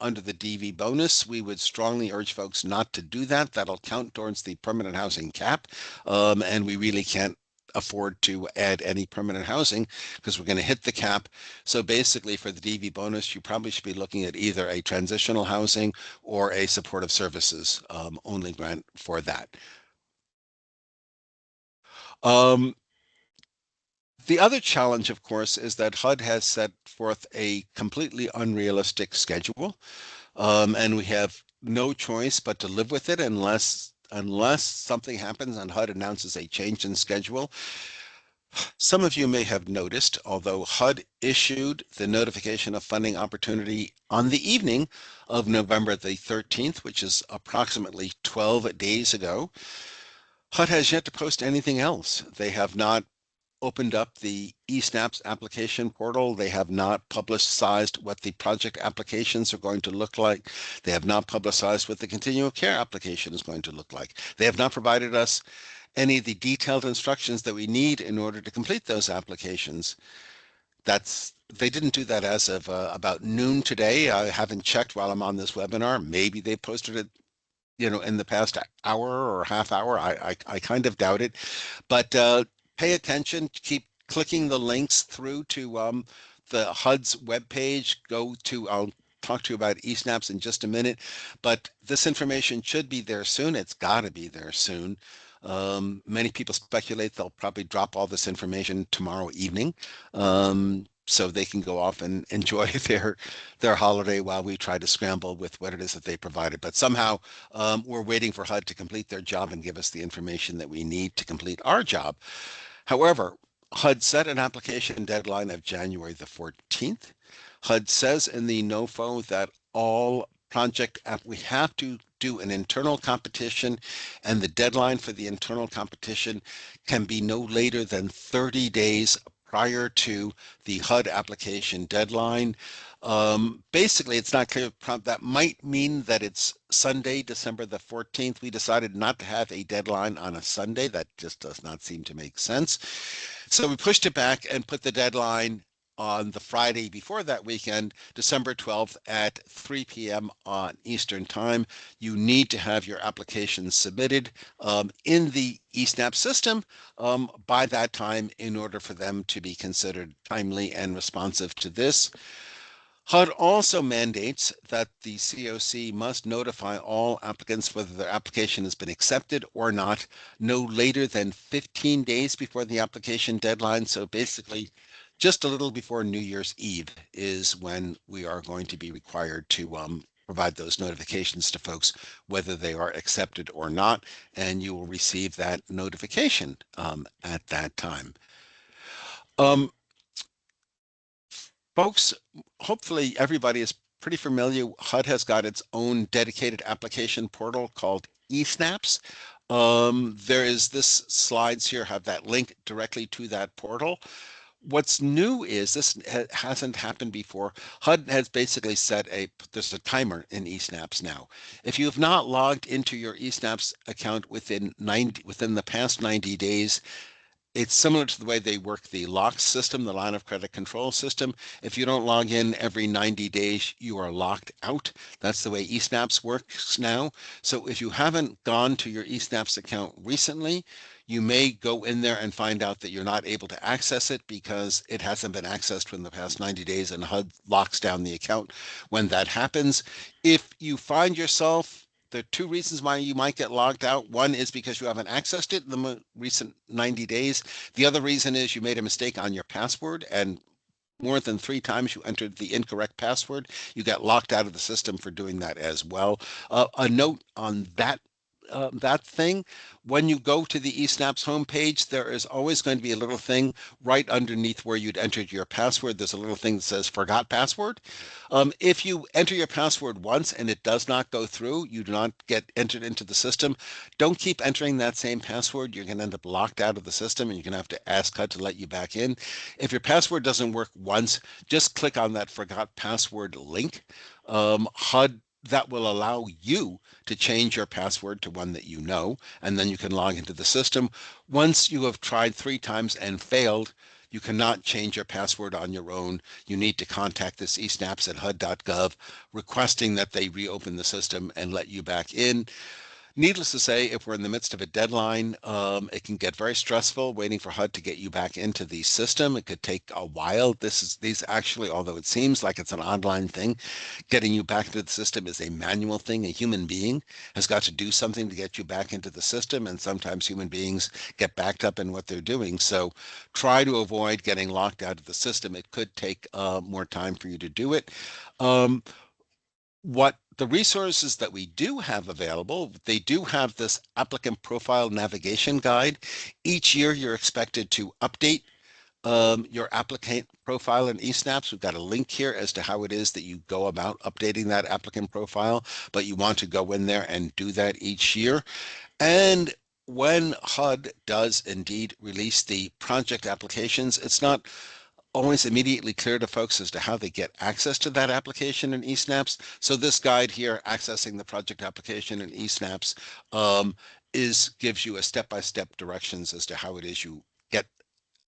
under the DV bonus, we would strongly urge folks not to do that. That'll count towards the permanent housing cap, and we really can't afford to add any permanent housing because we're going to hit the cap. So basically, for the DV bonus, you probably should be looking at either a transitional housing or a supportive services only grant for that. Um, The other challenge, of course, is that HUD has set forth a completely unrealistic schedule, and we have no choice but to live with it unless something happens and HUD announces a change in schedule. Some of you may have noticed, although HUD issued the notification of funding opportunity on the evening of November the 13th, which is approximately 12 days ago, HUD has yet to post anything else. They have not opened up the eSNAPS application portal. They have not publicized what the project applications are going to look like. They have not publicized what the continuum of care application is going to look like. They have not provided us any of the detailed instructions that we need in order to complete those applications. They didn't do that as of about noon today. I haven't checked while I'm on this webinar. Maybe they posted it, in the past hour or half hour. I kind of doubt it, but pay attention, keep clicking the links through to the HUD's webpage. I'll talk to you about eSNAPs in just a minute, but this information should be there soon. It's got to be there soon. Many people speculate they'll probably drop all this information tomorrow evening, so they can go off and enjoy their holiday while we try to scramble with what it is that they provided. But somehow we're waiting for HUD to complete their job and give us the information that we need to complete our job. However, HUD set an application deadline of January the 14th. HUD says in the NOFO that all project app, we have to do an internal competition, and the deadline for the internal competition can be no later than 30 days prior to the HUD application deadline. Basically, it's not clear. That might mean that it's Sunday, December the 14th. We decided not to have a deadline on a Sunday. That just does not seem to make sense. So we pushed it back and put the deadline on the Friday before that weekend, December 12th at 3 p.m. on Eastern Time. You need to have your application submitted in the eSNAP system by that time in order for them to be considered timely and responsive to this. HUD also mandates that the COC must notify all applicants whether their application has been accepted or not, no later than 15 days before the application deadline. So basically, just a little before New Year's Eve is when we are going to be required to provide those notifications to folks, whether they are accepted or not, and you will receive that notification at that time. Folks, hopefully everybody is pretty familiar. HUD has got its own dedicated application portal called eSNAPs. There is this slides here have that link directly to that portal. What's new is this hasn't happened before. HUD has basically set there's a timer in eSNAPs now. If you have not logged into your eSNAPs account within the past 90 days, it's similar to the way they work the LOCK system, the line of credit control system. If you don't log in every 90 days, you are locked out. That's the way eSNAPs works now. So if you haven't gone to your eSNAPs account recently, you may go in there and find out that you're not able to access it because it hasn't been accessed in the past 90 days, and HUD locks down the account when that happens. If you find yourself there are two reasons why you might get logged out. One is because you haven't accessed it in the recent 90 days. The other reason is you made a mistake on your password, and more than 3 times you entered the incorrect password. You got locked out of the system for doing that as well. A note on that thing, when you go to the eSNAPs homepage, there is always going to be a little thing right underneath where you'd entered your password. There's a little thing that says forgot password. If you enter your password once and it does not go through, you do not get entered into the system. Don't keep entering that same password. You're going to end up locked out of the system, and you're going to have to ask HUD to let you back in. If your password doesn't work once, just click on that forgot password link. HUD that will allow you to change your password to one that you know, and then you can log into the system. Once you have tried 3 times and failed, you cannot change your password on your own. You need to contact this eSNAPs at HUD.gov requesting that they reopen the system and let you back in. Needless to say, if we're in the midst of a deadline, it can get very stressful waiting for HUD to get you back into the system. It could take a while. These actually, although it seems like it's an online thing, getting you back into the system is a manual thing. A human being has got to do something to get you back into the system, and sometimes human beings get backed up in what they're doing. So try to avoid getting locked out of the system. It could take more time for you to do it. What the resources that we do have available, they do have this applicant profile navigation guide. Each year you're expected to update your applicant profile in eSNAPs. We've got a link here as to how it is that you go about updating that applicant profile, but you want to go in there and do that each year. And when HUD does indeed release the project applications, it's not always immediately clear to folks as to how they get access to that application in eSNAPs. So this guide here, accessing the project application in eSNAPs, gives you a step-by-step directions as to how it is you get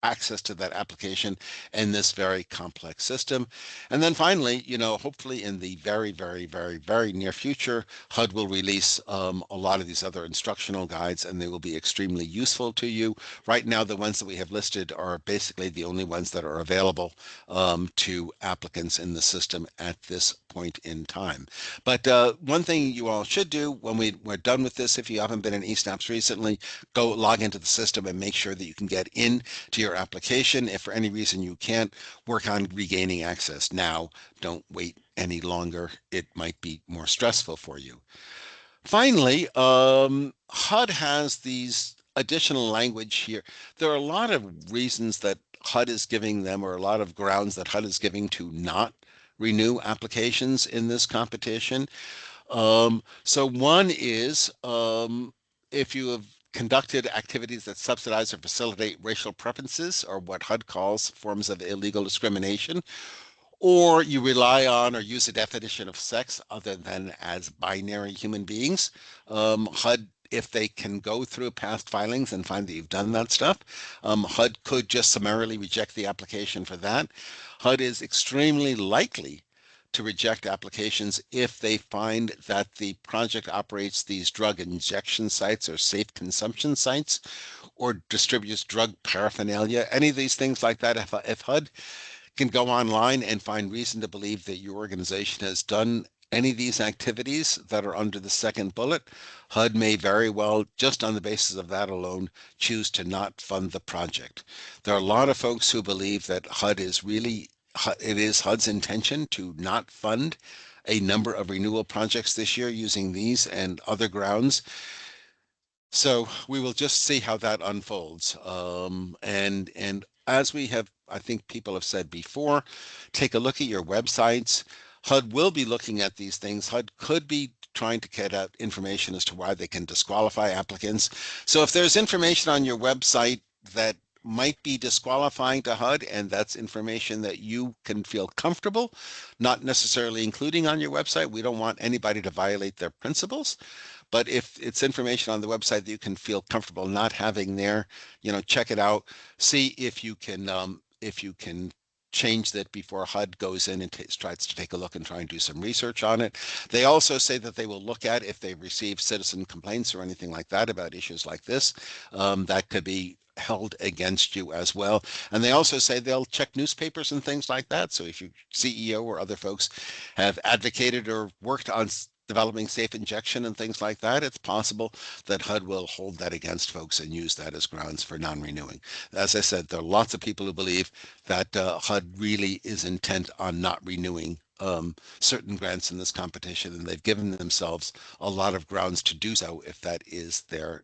access to that application in this very complex system. And then finally, hopefully in the very, very, very, very near future, HUD will release a lot of these other instructional guides, and they will be extremely useful to you. Right now, the ones that we have listed are basically the only ones that are available to applicants in the system at this point in time. But one thing you all should do when we're done with this, if you haven't been in eSNAPs recently, go log into the system and make sure that you can get in to your application. If for any reason you can't, work on regaining access now. Don't wait any longer. It might be more stressful for you. Finally, HUD has these additional language here. There are a lot of reasons that HUD is giving them, or a lot of grounds that HUD is giving to not renew applications in this competition. So one is if you have conducted activities that subsidize or facilitate racial preferences, or what HUD calls forms of illegal discrimination, or you rely on or use a definition of sex other than as binary human beings. HUD, if they can go through past filings and find that you've done that stuff, HUD could just summarily reject the application for that. HUD is extremely likely to reject applications if they find that the project operates these drug injection sites or safe consumption sites, or distributes drug paraphernalia, any of these things like that. If HUD can go online and find reason to believe that your organization has done any of these activities that are under the second bullet, HUD may very well, just on the basis of that alone, choose to not fund the project. There are a lot of folks who believe that it is HUD's intention to not fund a number of renewal projects this year using these and other grounds. So we will just see how that unfolds. And as we have, I think people have said before, take a look at your websites. HUD will be looking at these things. HUD could be trying to get out information as to why they can disqualify applicants. So if there's information on your website that might be disqualifying to HUD, and that's information that you can feel comfortable not necessarily including on your website, we don't want anybody to violate their principles. But if it's information on the website that you can feel comfortable not having there, check it out. See if you can change that before HUD goes in and tries to take a look and try and do some research on it. They also say that they will look at if they receive citizen complaints or anything like that about issues like this. That could be held against you as well. And they also say they'll check newspapers and things like that. So if your CEO or other folks have advocated or worked on developing safe injection and things like that, it's possible that HUD will hold that against folks and use that as grounds for non-renewing. As I said, there are lots of people who believe that HUD really is intent on not renewing certain grants in this competition, and they've given themselves a lot of grounds to do so if that is their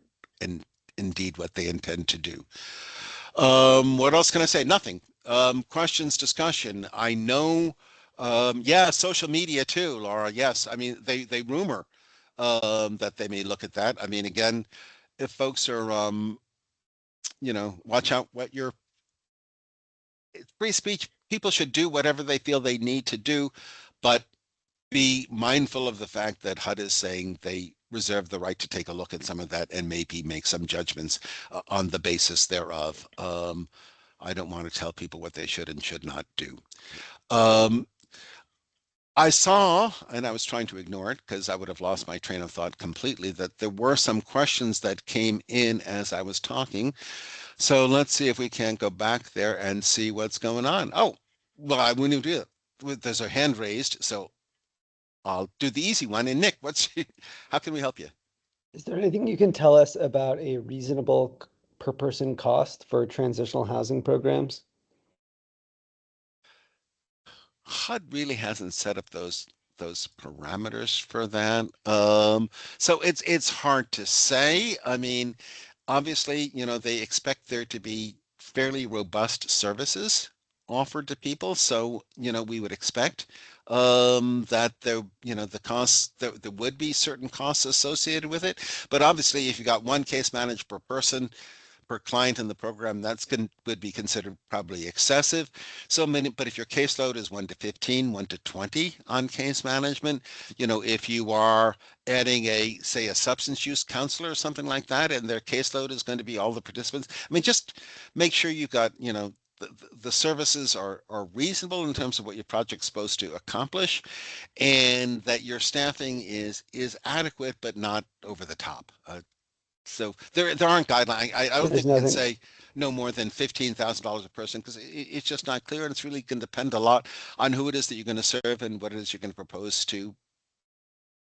indeed what they intend to do. What else can I say? Nothing. Questions, discussion. I know, yeah, social media too, Laura. Yes, I mean they rumor that they may look at that. I mean, again, if folks are, watch out what your free speech. People should do whatever they feel they need to do, but be mindful of the fact that HUD is saying they reserve the right to take a look at some of that and maybe make some judgments on the basis thereof. I don't want to tell people what they should and should not do. I saw, and I was trying to ignore it because I would have lost my train of thought completely, that there were some questions that came in as I was talking. So let's see if we can't go back there and see what's going on. Oh, well, I wouldn't do it. There's a hand raised, so I'll do the easy one. And Nick, how can we help you? Is there anything you can tell us about a reasonable per person cost for transitional housing programs? HUD really hasn't set up those parameters for that. So it's hard to say. I mean, obviously, they expect there to be fairly robust services offered to people. So, we would expect that the costs, there would be certain costs associated with it. But obviously, if you got one case managed per person, per client in the program, would be considered probably excessive. But if your caseload is 1 to 15, 1 to 20 on case management, if you are adding say a substance use counselor or something like that, and their caseload is going to be all the participants, I mean, just make sure you've got, the services are reasonable in terms of what your project's supposed to accomplish, and that your staffing is adequate but not over the top. So there aren't guidelines. I don't There's think we can nothing. say no more than $15,000 a person, because it's just not clear, and it's really going to depend a lot on who it is that you're going to serve and what it is you're going to propose to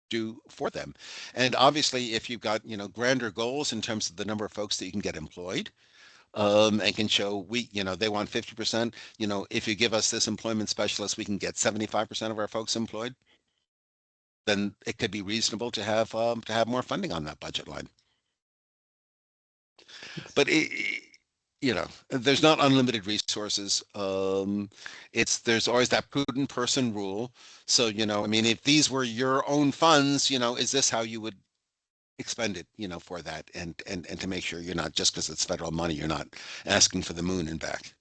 do for them. And obviously, if you've got grander goals in terms of the number of folks that you can get employed, and can show they want 50%. If you give us this employment specialist, we can get 75% of our folks employed. Then it could be reasonable to have more funding on that budget line. But there's not unlimited resources. There's always that prudent person rule. So, I mean, if these were your own funds, is this how you would expend it, for that, and to make sure you're not, just because it's federal money, you're not asking for the moon and back.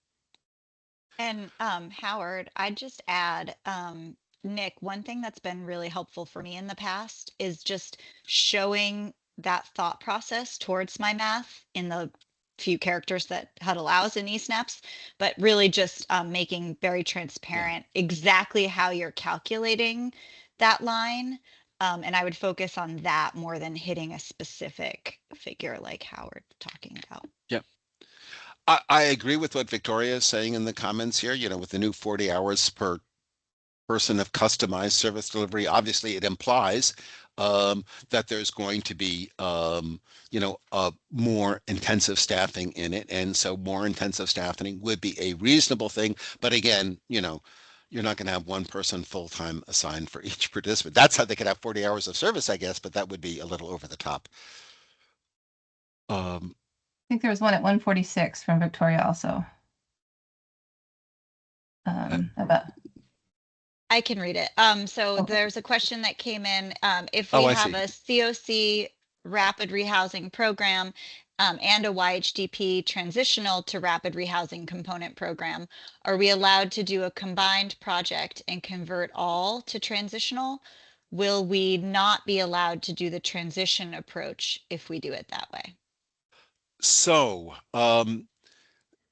And Howard, I'd just add, Nick, one thing that's been really helpful for me in the past is just showing that thought process towards my math in the few characters that HUD allows in eSNAPs, but really just making very Yeah. transparent exactly how you're calculating that line. And I would focus on that more than hitting a specific figure like Howard talking about. Yeah. I agree with what Victoria is saying in the comments here, with the new 40 hours per person of customized service delivery. Obviously, it implies that there's going to be, more intensive staffing in it. And so more intensive staffing would be a reasonable thing. But again, you're not going to have one person full-time assigned for each participant. That's how they could have 40 hours of service, I guess, but that would be a little over the top. Um, I think there was one at 146 from Victoria also. About I can read it. So Okay. there's a question that came in. If oh, we I have see. a COC rapid rehousing program and a YHDP transitional to rapid rehousing component program, are we allowed to do a combined project and convert all to transitional? Will we not be allowed to do the transition approach if we do it that way? So,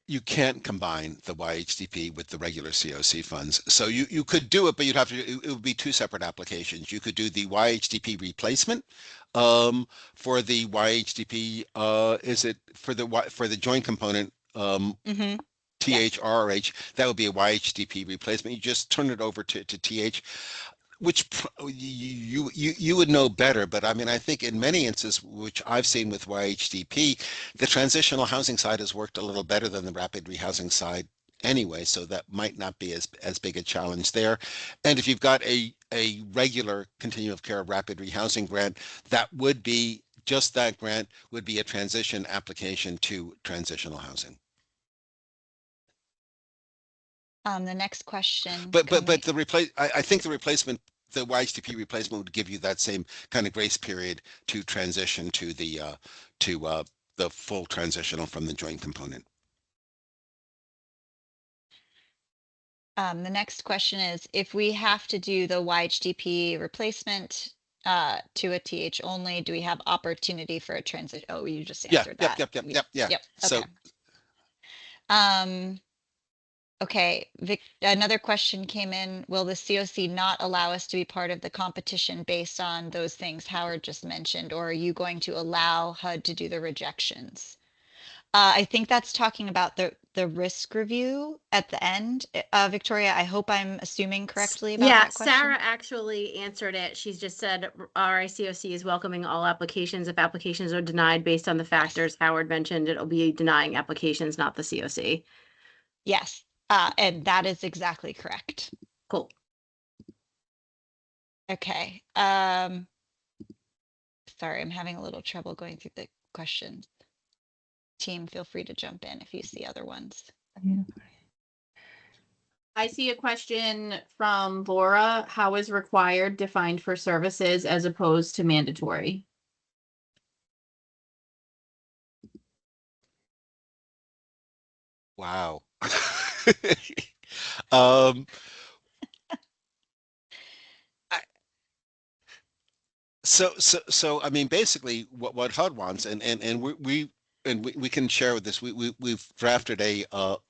you can't combine the YHDP with the regular COC funds. So you could do it, but it would be two separate applications. You could do the YHDP replacement for the YHDP, is it for the joint component, Mm-hmm. Yes. THRH, that would be a YHDP replacement. You just turn it over to TH, which you would know better, but I mean, I think in many instances, which I've seen with YHDP, the transitional housing side has worked a little better than the rapid rehousing side anyway, so that might not be as big a challenge there. And if you've got a regular continuum of care rapid rehousing grant, that would be just that grant would be a transition application to transitional housing. The next question But coming. the replace I think the YHTP replacement would give you that same kind of grace period to transition to the full transitional from the joint component. The next question is, if we have to do the YHDP replacement to a TH only, do we have opportunity for a transition? Oh, you just Yeah, answered yep, that. yep, yep, yep, yeah. Yep. Okay. So Um, okay. Another question came in. Will the COC not allow us to be part of the competition based on those things Howard just mentioned, or are you going to allow HUD to do the rejections? I think that's talking about the risk review at the end. Victoria, I hope I'm assuming correctly about Yeah, that question. Sarah actually answered it. She's just said RICoC is welcoming all applications. If applications are denied based on the factors Howard mentioned, it'll be denying applications, not the COC. Yes, and that is exactly correct. Cool. Okay. Sorry, I'm having a little trouble going through the questions. Team, feel free to jump in if you see other ones. I see a question from Laura. How is required defined for services as opposed to mandatory? wow. um, I, so I mean, basically, what HUD wants, and we can share with this. We've drafted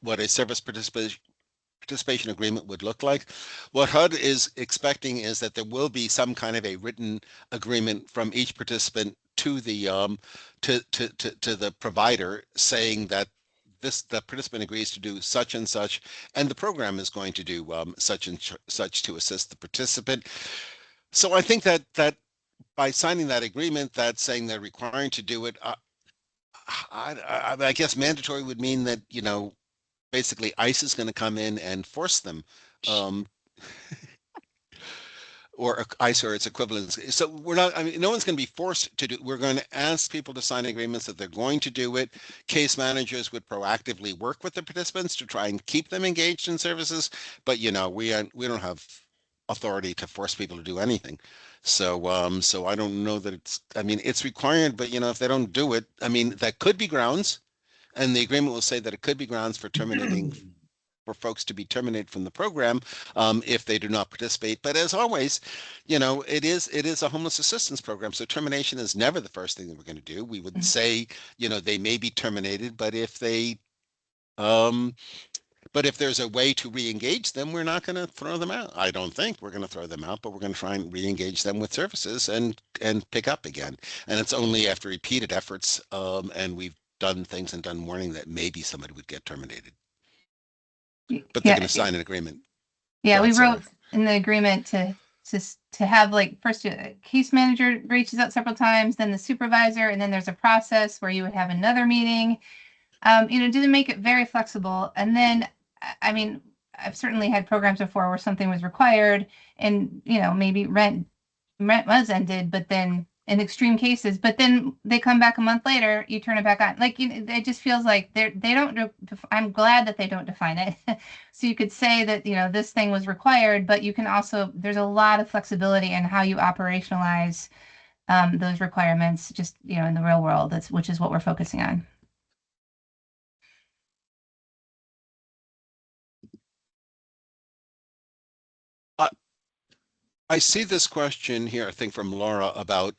what a service participation agreement would look like. What HUD is expecting is that there will be some kind of a written agreement from each participant to the provider saying that the participant agrees to do such and such, and the program is going to do such and such to assist the participant. So I think that by signing that agreement, that's saying they're requiring to do it. I guess mandatory would mean that, basically ICE is going to come in and force them. Um, or ICE or its equivalents. So we're not, I mean, no one's going to be forced to do, we're going to ask people to sign agreements that they're going to do it. Case managers would proactively work with the participants to try and keep them engaged in services. But, you know, we don't have authority to force people to do anything. So I don't know that it's, I mean, it's required, but you know, if they don't do it, I mean, that could be grounds. And the agreement will say that it could be grounds for terminating for folks to be terminated from the program if they do not participate. But as always, you know, it is a homeless assistance program. So termination is never the first thing that we're going to do. We would say, you know, they may be terminated, but if they but if there's a way to re-engage them, we're not going to throw them out. I don't think we're going to throw them out, but we're going to try and re-engage them with services and pick up again. And it's only after repeated efforts and we've done things and done warning that maybe somebody would get terminated. But they're going to sign an agreement. Yeah, Go we ahead, Sarah. wrote in the agreement to have like first a case manager reaches out several times, then the supervisor, and then there's a process where you would have another meeting. You know, to make it very flexible. And then, I mean, I've certainly had programs before where something was required, and you know, maybe rent was ended, but then in extreme cases, but then they come back a month later, you turn it back on. Like, you know, it just feels like they don't. I'm glad that they don't define it. So you could say that, you know, this thing was required, but you can also, there's a lot of flexibility in how you operationalize those requirements, just, you know, in the real world. Which is what we're focusing on. I see this question here, I think from Laura about,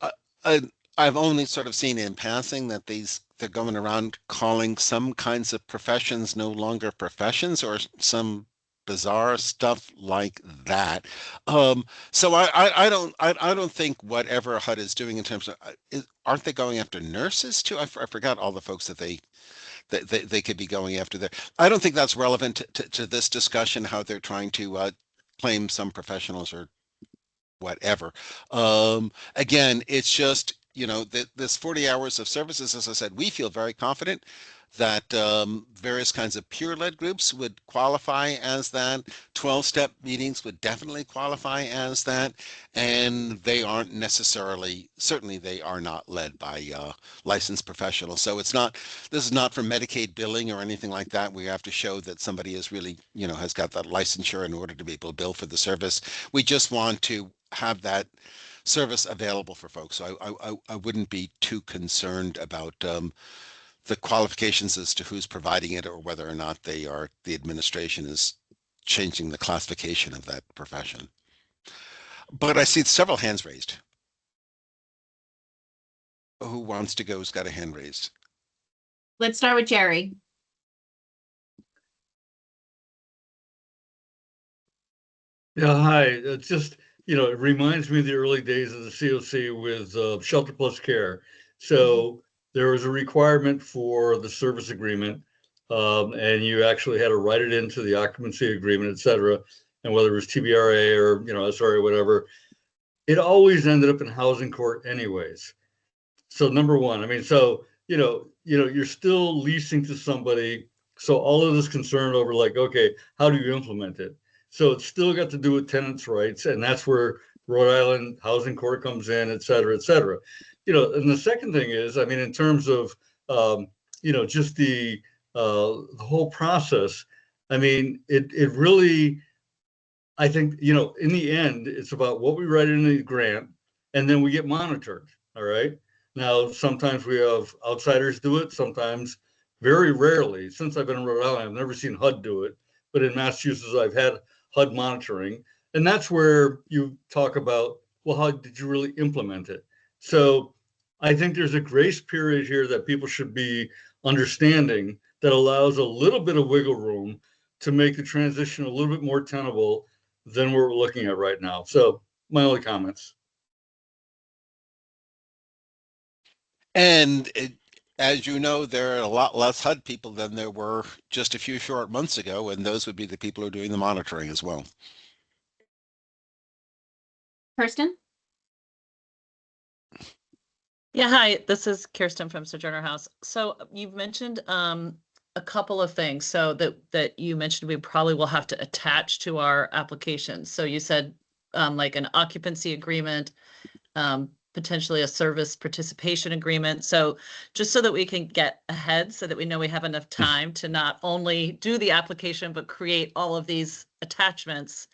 uh, uh, I've only sort of seen in passing that they're going around calling some kinds of professions no longer professions or some bizarre stuff like that. So I don't think whatever HUD is doing in terms of, aren't they going after nurses too? I forgot all the folks that they could be going after there. I don't think that's relevant to this discussion, how they're trying to claim some professionals or whatever. Again, it's just, you know, this 40 hours of services, as I said, we feel very confident that various kinds of peer-led groups would qualify as that. 12-step meetings would definitely qualify as that. And they aren't necessarily, certainly they are not led by licensed professionals. So it's not, this is not for Medicaid billing or anything like that. We have to show that somebody is really, you know, has got that licensure in order to be able to bill for the service. We just want to have that service available for folks. So I wouldn't be too concerned about the qualifications as to who's providing it or whether or not the administration is changing the classification of that profession. But I see several hands raised. Who wants to go? Who's got a hand raised? Let's start with Jerry. Yeah, hi. It's just, you know, it reminds me of the early days of the COC with Shelter Plus Care. So there was a requirement for the service agreement, and you actually had to write it into the occupancy agreement, et cetera. And whether it was TBRA or, you know, SRA, whatever, it always ended up in housing court anyways. So number one, I mean, so, you know, you're still leasing to somebody. So all of this concern over like, okay, how do you implement it? So it's still got to do with tenants' rights, and that's where Rhode Island Housing Court comes in, et cetera, et cetera. You know, and the second thing is, I mean, in terms of, you know, just the whole process, I mean, it really, I think, you know, in the end, it's about what we write in the grant, and then we get monitored. All right. Now, sometimes we have outsiders do it. Sometimes, very rarely, since I've been in Rhode Island, I've never seen HUD do it. But in Massachusetts, I've had HUD monitoring. And that's where you talk about, well, how did you really implement it? So I think there's a grace period here that people should be understanding that allows a little bit of wiggle room to make the transition a little bit more tenable than what we're looking at right now. So my only comments. And as you know, there are a lot less HUD people than there were just a few short months ago, and those would be the people who are doing the monitoring as well. Kirsten? Yeah, hi, this is Kirsten from Sojourner House. So you've mentioned a couple of things. So that you mentioned we probably will have to attach to our application. So you said like an occupancy agreement, potentially a service participation agreement. So just so that we can get ahead, so that we know we have enough time to not only do the application, but create all of these attachments.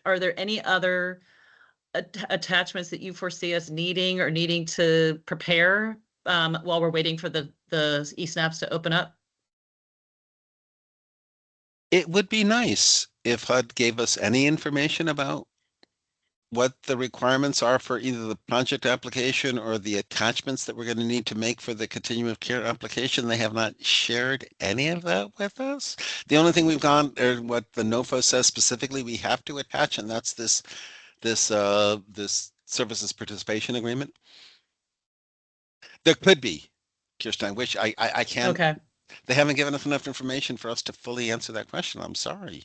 Are there any other attachments that you foresee us needing or needing to prepare while we're waiting for the eSNAPs to open up? It would be nice if HUD gave us any information about what the requirements are for either the project application or the attachments that we're going to need to make for the Continuum of Care application. They have not shared any of that with us. The only thing we've gone, or what the NOFO says specifically, we have to attach, and that's this services participation agreement. There could be, Kirsten, I wish I can't. Okay. They haven't given us enough information for us to fully answer that question. I'm sorry.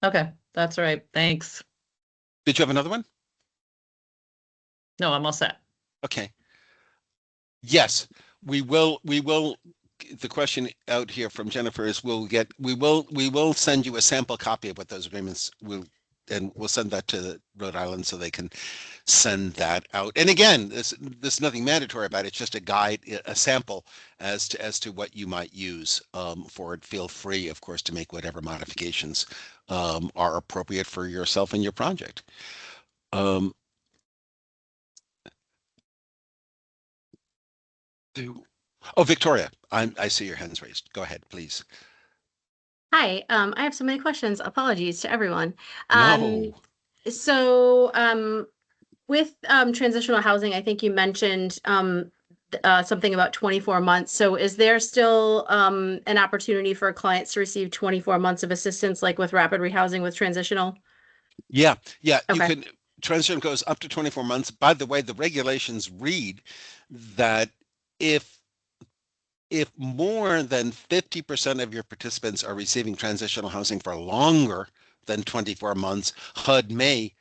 Okay, that's all right. Thanks. Did you have another one? No, I'm all set. Okay. Yes, we will. The question out here from Jennifer is, we will send you a sample copy of what those agreements will, and we'll send that to Rhode Island so they can send that out. And again, there's nothing mandatory about it. It's just a guide, a sample as to what you might use for it. Feel free, of course, to make whatever modifications are appropriate for yourself and your project. Oh, Victoria, I see your hands raised. Go ahead, please. Hi, I have so many questions. Apologies to everyone. No. So with transitional housing, I think you mentioned something about 24 months. So is there still an opportunity for clients to receive 24 months of assistance, like with rapid rehousing with transitional? Yeah, you Okay. can. Transition goes up to 24 months. By the way, the regulations read that if more than 50% of your participants are receiving transitional housing for longer than 24 months, HUD may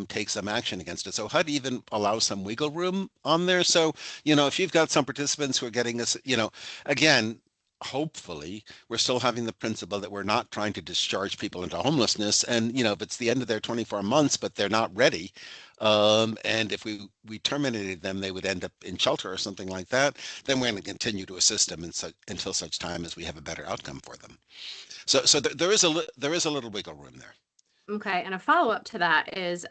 take some action against it. So HUD even allows some wiggle room on there. So, if you've got some participants who are getting this, again, hopefully we're still having the principle that we're not trying to discharge people into homelessness. And, if it's the end of their 24 months, but they're not ready, and if we terminated them, they would end up in shelter or something like that, then we're going to continue to assist them until such time as we have a better outcome for them. So there is a little wiggle room there. Okay, and a follow-up to that is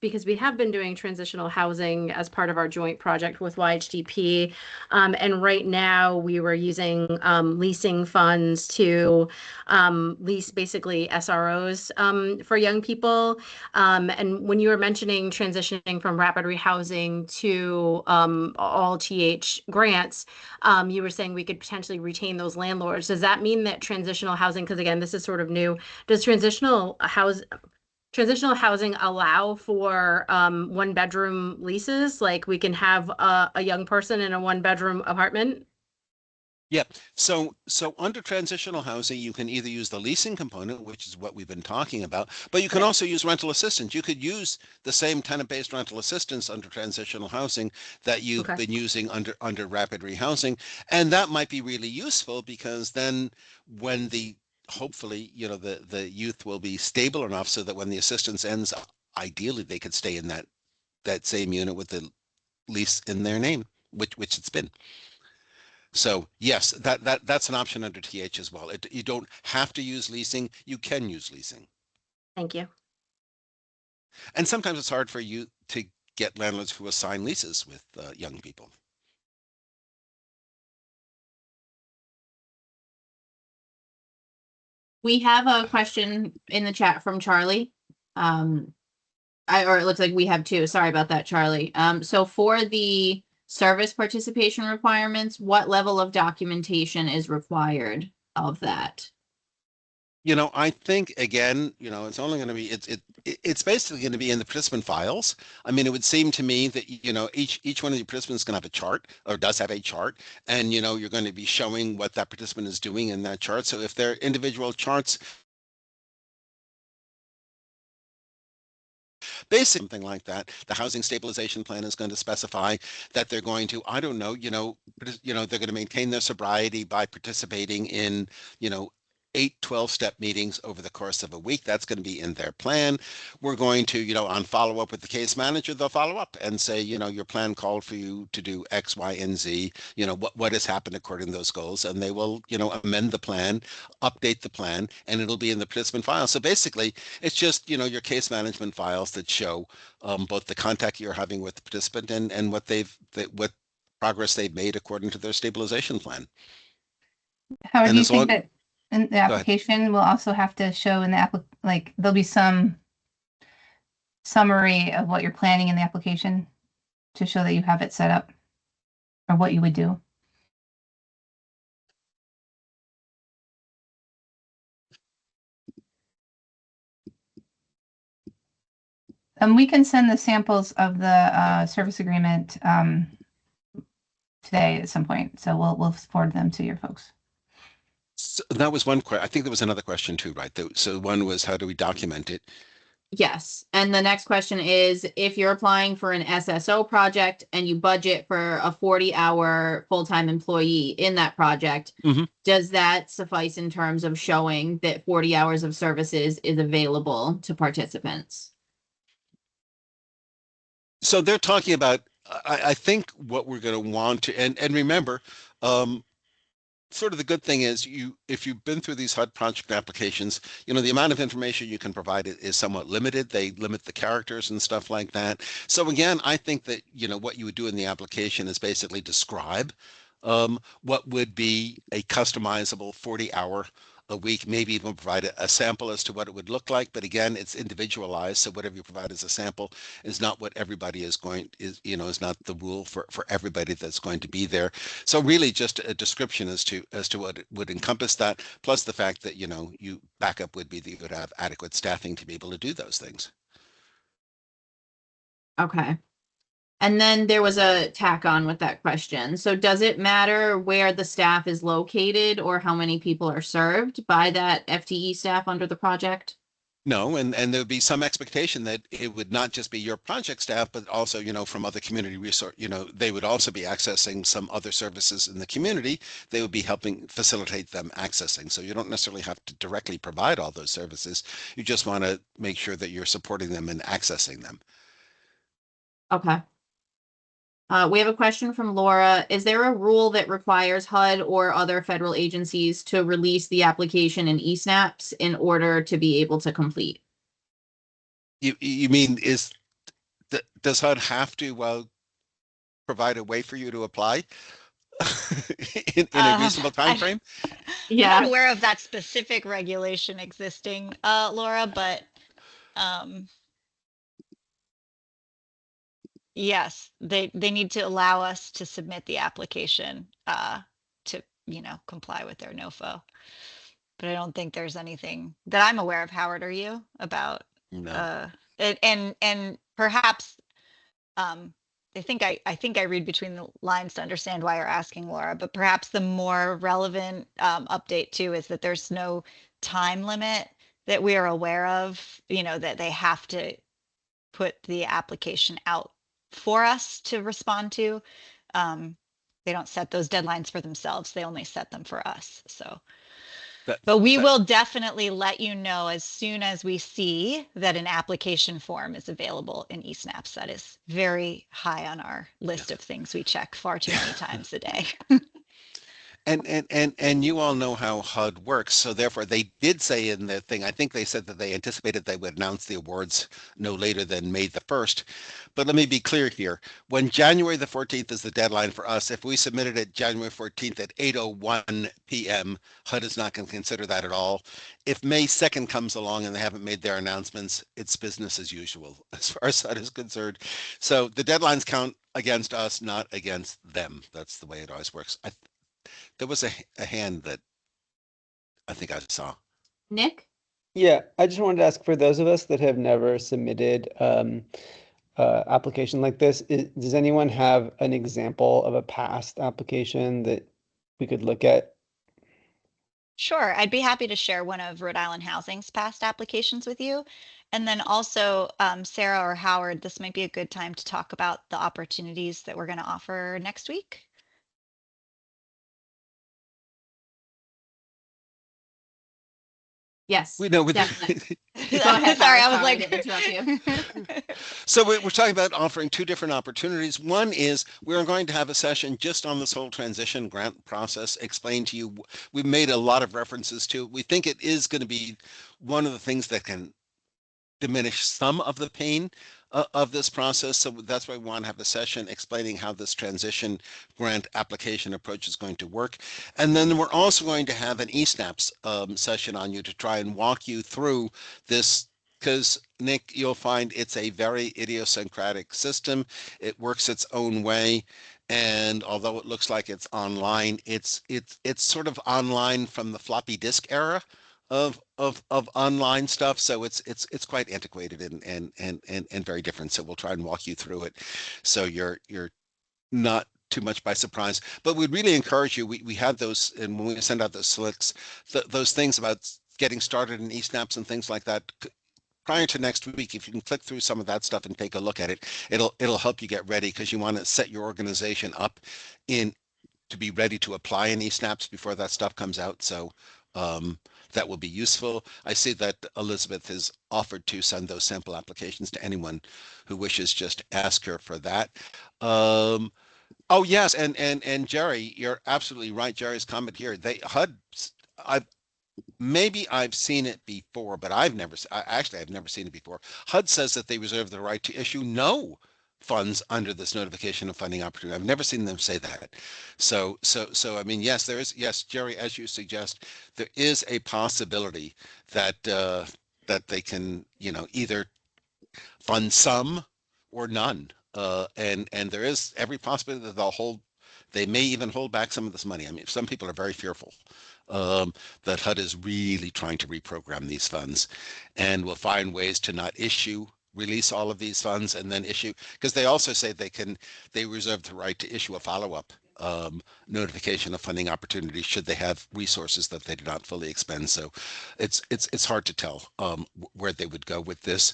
because we have been doing transitional housing as part of our joint project with YHDP, and right now we were using leasing funds to lease basically SROs for young people. And when you were mentioning transitioning from rapid rehousing to all TH grants, you were saying we could potentially retain those landlords. Does that mean that transitional housing, because again, this is sort of new, does transitional housing allow for 1-bedroom leases? Like we can have a young person in a 1-bedroom apartment? Yeah. So under transitional housing, you can either use the leasing component, which is what we've been talking about, but you can also use rental assistance. You could use the same tenant-based rental assistance under transitional housing that you've been using under rapid rehousing. And that might be really useful because then when hopefully, the youth will be stable enough so that when the assistance ends, ideally they could stay in that same unit with the lease in their name, which it's been. So yes, that's an option under TH as well. You don't have to use leasing. You can use leasing. Thank you. And sometimes it's hard for you to get landlords who assign leases with young people. We have a question in the chat from Charlie. Or it looks like we have two. Sorry about that, Charlie. So for the service participation requirements, what level of documentation is required of that? I think again, it's only going to be it's basically going to be in the participant files. I mean, it would seem to me that each one of the participants is going to have a chart or does have a chart, and you're going to be showing what that participant is doing in that chart. So if they're individual charts, basically something like that, the housing stabilization plan is going to specify that they're going to, I don't know, they're going to maintain their sobriety by participating in, 8 12-step meetings over the course of a week. That's going to be in their plan. We're going to, on follow-up with the case manager, they'll follow up and say, your plan called for you to do X, Y, and Z. What has happened according to those goals, and they will, amend the plan, update the plan, and it'll be in the participant file. So basically, it's just, your case management files that show both the contact you're having with the participant and what what progress they've made according to their stabilization plan. Howard, And do you as think long- that in the application will also have to show in the like there'll be some summary of what you're planning in the application to show that you have it set up or what you would do? We can send the samples of the service agreement today at some point, so we'll forward them to your folks. So that was one question. I think there was another question too, right? So one was, how do we document it? Yes. And the next question is, if you're applying for an SSO project and you budget for a 40-hour full-time employee in that project, does that suffice in terms of showing that 40 hours of services is available to participants? So they're talking about, I think what we're going to want to, and remember, sort of the good thing is if you've been through these HUD project applications, the amount of information you can provide is somewhat limited. They limit the characters and stuff like that. So again, I think that, what you would do in the application is basically describe what would be a customizable 40-hour a week, maybe even provide a sample as to what it would look like. But again, it's individualized. So whatever you provide as a sample is not what everybody is not the rule for everybody that's going to be there. So really just a description as to what it would encompass that, plus the fact that, you backup would be that you would have adequate staffing to be able to do those things. Okay. And then there was a tack on with that question. So does it matter where the staff is located or how many people are served by that FTE staff under the project? No, and there would be some expectation that it would not just be your project staff, but also, from other community resource, they would also be accessing some other services in the community. They would be helping facilitate them accessing. So you don't necessarily have to directly provide all those services. You just want to make sure that you're supporting them and accessing them. Okay. We have a question from Laura. Is there a rule that requires HUD or other federal agencies to release the application in eSnaps in order to be able to complete? You mean does HUD have to provide a way for you to apply in a reasonable time frame? I'm not aware of that specific regulation existing, Laura, but yes, they need to allow us to submit the application to comply with their NOFO. But I don't think there's anything that I'm aware of. Howard, are you about? No. And perhaps I think I read between the lines to understand why you're asking, Laura, but perhaps the more relevant update too is that there's no time limit that we are aware of, that they have to put the application out for us to respond to. They don't set those deadlines for themselves. They only set them for us. So, but we will definitely let you know as soon as we see that an application form is available in eSnaps. That is very high on our list of things we check far too many times a day. And you all know how HUD works. So therefore, they did say in the thing, I think they said that they anticipated they would announce the awards no later than May the 1st. But let me be clear here. When January the 14th is the deadline for us, if we submitted it January 14th at 8:01 p.m., HUD is not going to consider that at all. If May 2nd comes along and they haven't made their announcements, it's business as usual as far as HUD is concerned. So the deadlines count against us, not against them. That's the way it always works. There was a hand that I think I saw. Nick? Yeah, I just wanted to ask, for those of us that have never submitted application like this, does anyone have an example of a past application that we could look at? Sure, I'd be happy to share one of Rhode Island Housing's past applications with you. And then also, Sarah or Howard, this might be a good time to talk about the opportunities that we're going to offer next week. Yes, We know with definitely. Go ahead. Sorry, Howard. I was like, to interrupt you. So we're talking about offering two different opportunities. One is we're going to have a session just on this whole transition grant process, explain to you. We've made a lot of references to. We think it is going to be one of the things that can diminish some of the pain of this process. So that's why we want to have a session explaining how this transition grant application approach is going to work. And then we're also going to have an eSNAPS session on you to try and walk you through this, because Nick, you'll find it's a very idiosyncratic system. It works its own way. And although it looks like it's online, it's sort of online from the floppy disk era of online stuff. So it's quite antiquated and very different. So we'll try and walk you through it, so you're not too much by surprise. But we'd really encourage you. We have those, and when we send out those slicks, those things about getting started in eSNAPs and things like that. Prior to next week, if you can click through some of that stuff and take a look at it, it'll help you get ready, because you want to set your organization up to be ready to apply in eSNAPs before that stuff comes out. So that will be useful. I see that Elizabeth has offered to send those sample applications to anyone who wishes. Just ask her for that. Oh yes, and Jerry, you're absolutely right. Jerry's comment here. HUD. I've seen it before, but I've never seen it before. HUD says that they reserve the right to issue no funds under this notification of funding opportunity. I've never seen them say that. So I mean, yes, yes, Jerry, as you suggest, there is a possibility that that they can, either fund some or none. And there is every possibility that they may even hold back some of this money. I mean, some people are very fearful that HUD is really trying to reprogram these funds, and will find ways to not release all of these funds and then issue, because they also say they reserve the right to issue a follow-up notification of funding opportunities should they have resources that they do not fully expend. So it's hard to tell where they would go with this.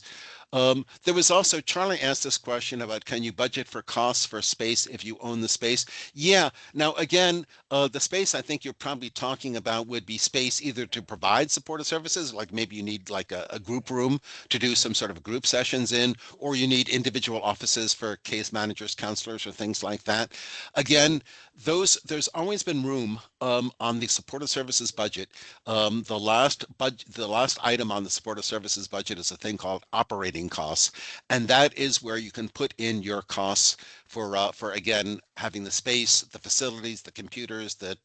There was also, Charlie asked this question about, can you budget for costs for space if you own the space? Yeah. Now, again, the space I think you're probably talking about would be space either to provide supportive services, like maybe you need like a group room to do some sort of group sessions in, or you need individual offices for case managers, counselors, or things like that. Again, there's always been room on the supportive services budget. The last item on the supportive services budget is a thing called operating costs, and that is where you can put in your costs for again having the space, the facilities, the computers, the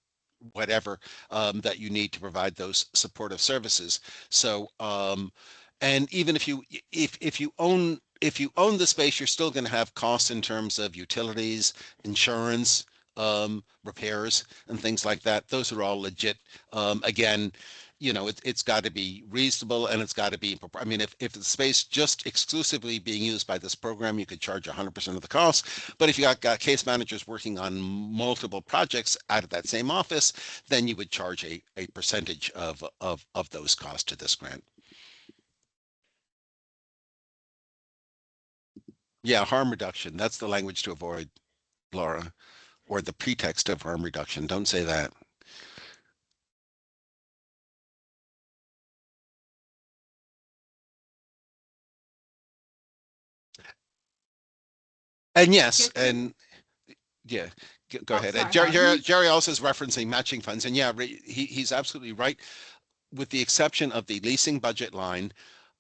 whatever that you need to provide those supportive services. So and even if you own the space, you're still going to have costs in terms of utilities, insurance, repairs, and things like that. Those are all legit. Again, it's got to be reasonable, and it's got to be, I mean, if the space just exclusively being used by this program, you could charge 100% of the cost. But if you got case managers working on multiple projects out of that same office, then you would charge a percentage of those costs to this grant. Yeah, harm reduction. That's the language to avoid, Laura, or the pretext of harm reduction. Don't say that. And yes, and yeah, go ahead. Sorry, Jerry also is referencing matching funds, and yeah, he's absolutely right. With the exception of the leasing budget line,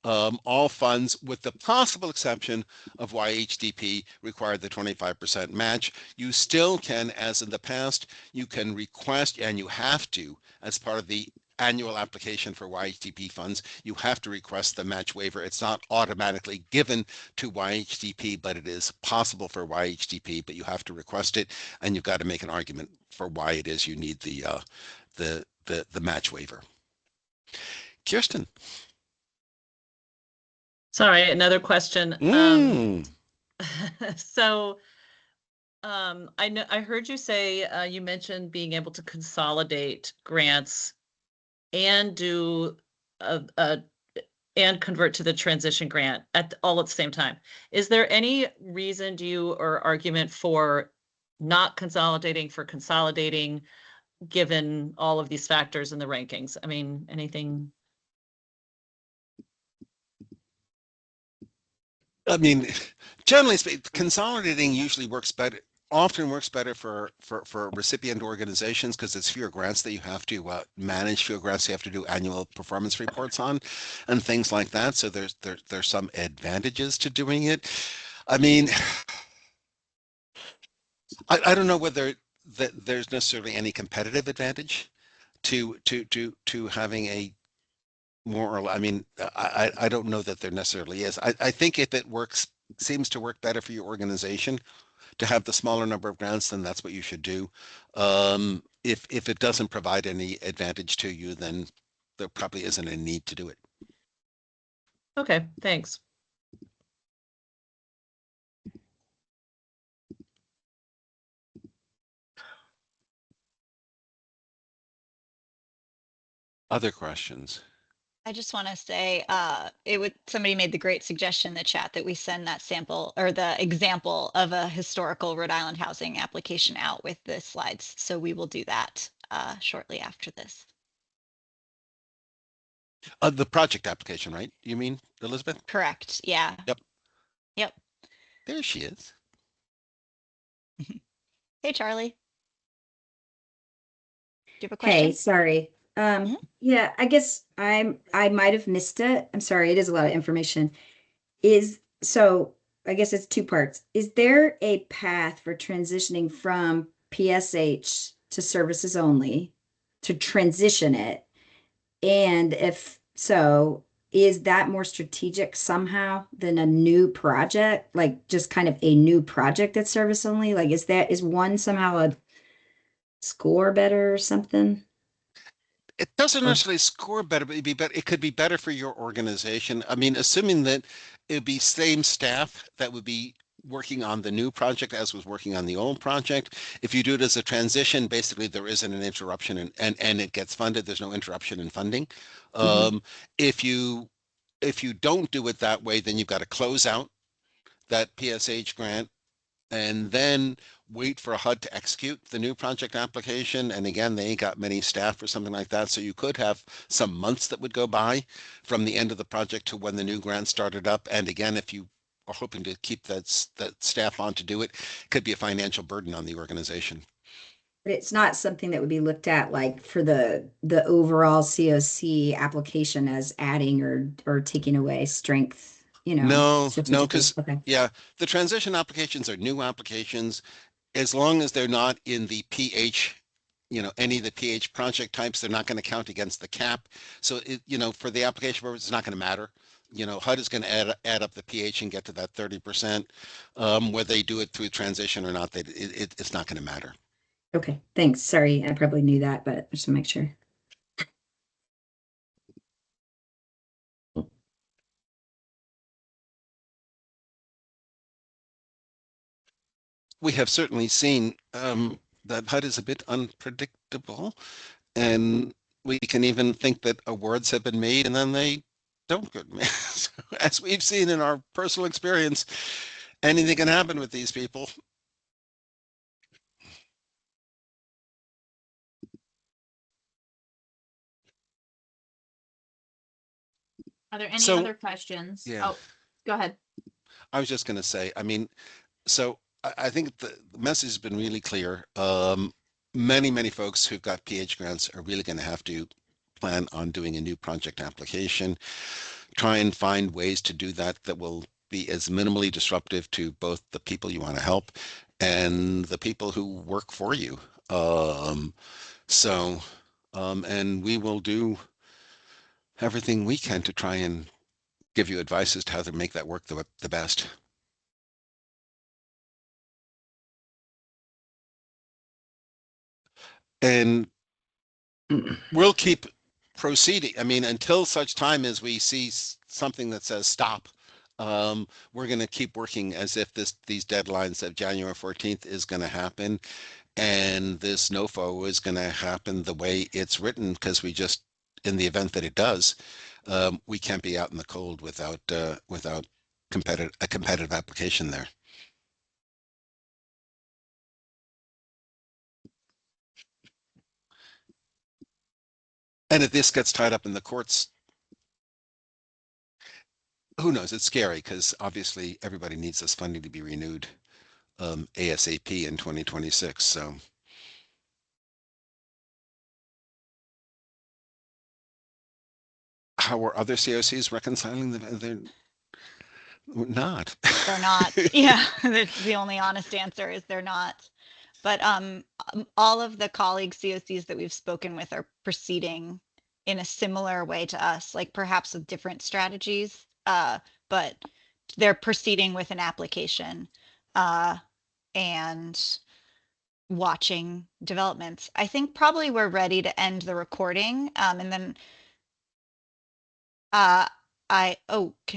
all funds, with the possible exception of YHDP, require the 25% match. You still can, as in the past, you can request, and you have to, as part of the annual application for YHDP funds, you have to request the match waiver. It's not automatically given to YHDP, but it is possible for YHDP, but you have to request it, and you've got to make an argument for why it is you need the match waiver. Kirsten. Sorry, another question. So I heard you say you mentioned being able to consolidate grants and do and convert to the transition grant all at the same time. Is there any reason or argument for not consolidating, given all of these factors in the rankings? I mean, anything I mean, generally speaking, consolidating usually works better, often works better for recipient organizations because it's fewer grants that you have to manage, fewer grants you have to do annual performance reports on, and things like that. So there's some advantages to doing it. I mean, I don't know whether that there's necessarily any competitive advantage to having a more or I mean, I don't know that there necessarily is. I think if it works, seems to work better for your organization to have the smaller number of grants, then that's what you should do. If it doesn't provide any advantage to you, then there probably isn't a need to do it. Okay, thanks. Other questions? I just want to say, somebody made the great suggestion in the chat that we send that sample or the example of a historical Rhode Island housing application out with the slides. So we will do that shortly after this. The project application, right? You mean, Elizabeth? Correct. Yeah. Yep. Yep. There she is. Hey, Charlie. Do you have a Hey, question? sorry. Mhm. Yeah, I guess I might have missed it. I'm sorry, it is a lot of information. I guess it's two parts. Is there a path for transitioning from PSH to services only to transition it? And if so, is that more strategic somehow than a new project? Like just kind of a new project that's service only? Like is one somehow a score better or something? It doesn't Or necessarily score better, but it could be better for your organization. I mean, assuming that it'd be same staff that would be working on the new project as was working on the old project. If you do it as a transition, basically there isn't an interruption and it gets funded. There's no interruption in funding. Mhm. If you don't do it that way, then you've got to close out that PSH grant and then wait for a HUD to execute the new project application. And again, they ain't got many staff or something like that. So you could have some months that would go by from the end of the project to when the new grant started up. And again, if you are hoping to keep that staff on to do it, it could be a financial burden on the organization. But it's not something that would be looked at like for the overall COC application as adding or taking away strength, No, strategically. because Okay. yeah, the transition applications are new applications as long as they're not in the PH, any of the PH project types, they're not going to count against the cap. So for the application purpose, it's not going to matter. HUD is going to add up the PH and get to that 30%. Whether they do it through transition or not, it's not going to matter. Okay. Thanks. Sorry, I probably knew that, but just to make sure. We have certainly seen that HUD is a bit unpredictable, and we can even think that awards have been made and then they don't get made. So, as we've seen in our personal experience, anything can happen with these people. Are there any So, other questions? yeah. Oh, go ahead. I was just going to say, I mean, so I think the message has been really clear. Many folks who've got PH grants are really going to have to plan on doing a new project application, try and find ways to do that that will be as minimally disruptive to both the people you want to help and the people who work for you. And we will do everything we can to try and give you advice as to how to make that work the best. And we'll keep proceeding. I mean, until such time as we see something that says stop, we're going to keep working as if these deadlines of January 14th is going to happen, and this NOFO is going to happen the way it's written, because in the event that it does, we can't be out in the cold without a competitive application there. And if this gets tied up in the courts, who knows? It's scary because obviously everybody needs this funding to be renewed ASAP in 2026. So how are other COCs reconciling they're not? They're not. Yeah, the only honest answer is they're not. But all of the colleague COCs that we've spoken with are proceeding in a similar way to us, like perhaps with different strategies, but they're proceeding with an application and watching developments. I think probably we're ready to end the recording, and then can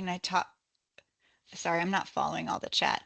I talk? Sorry, I'm not following all the chat.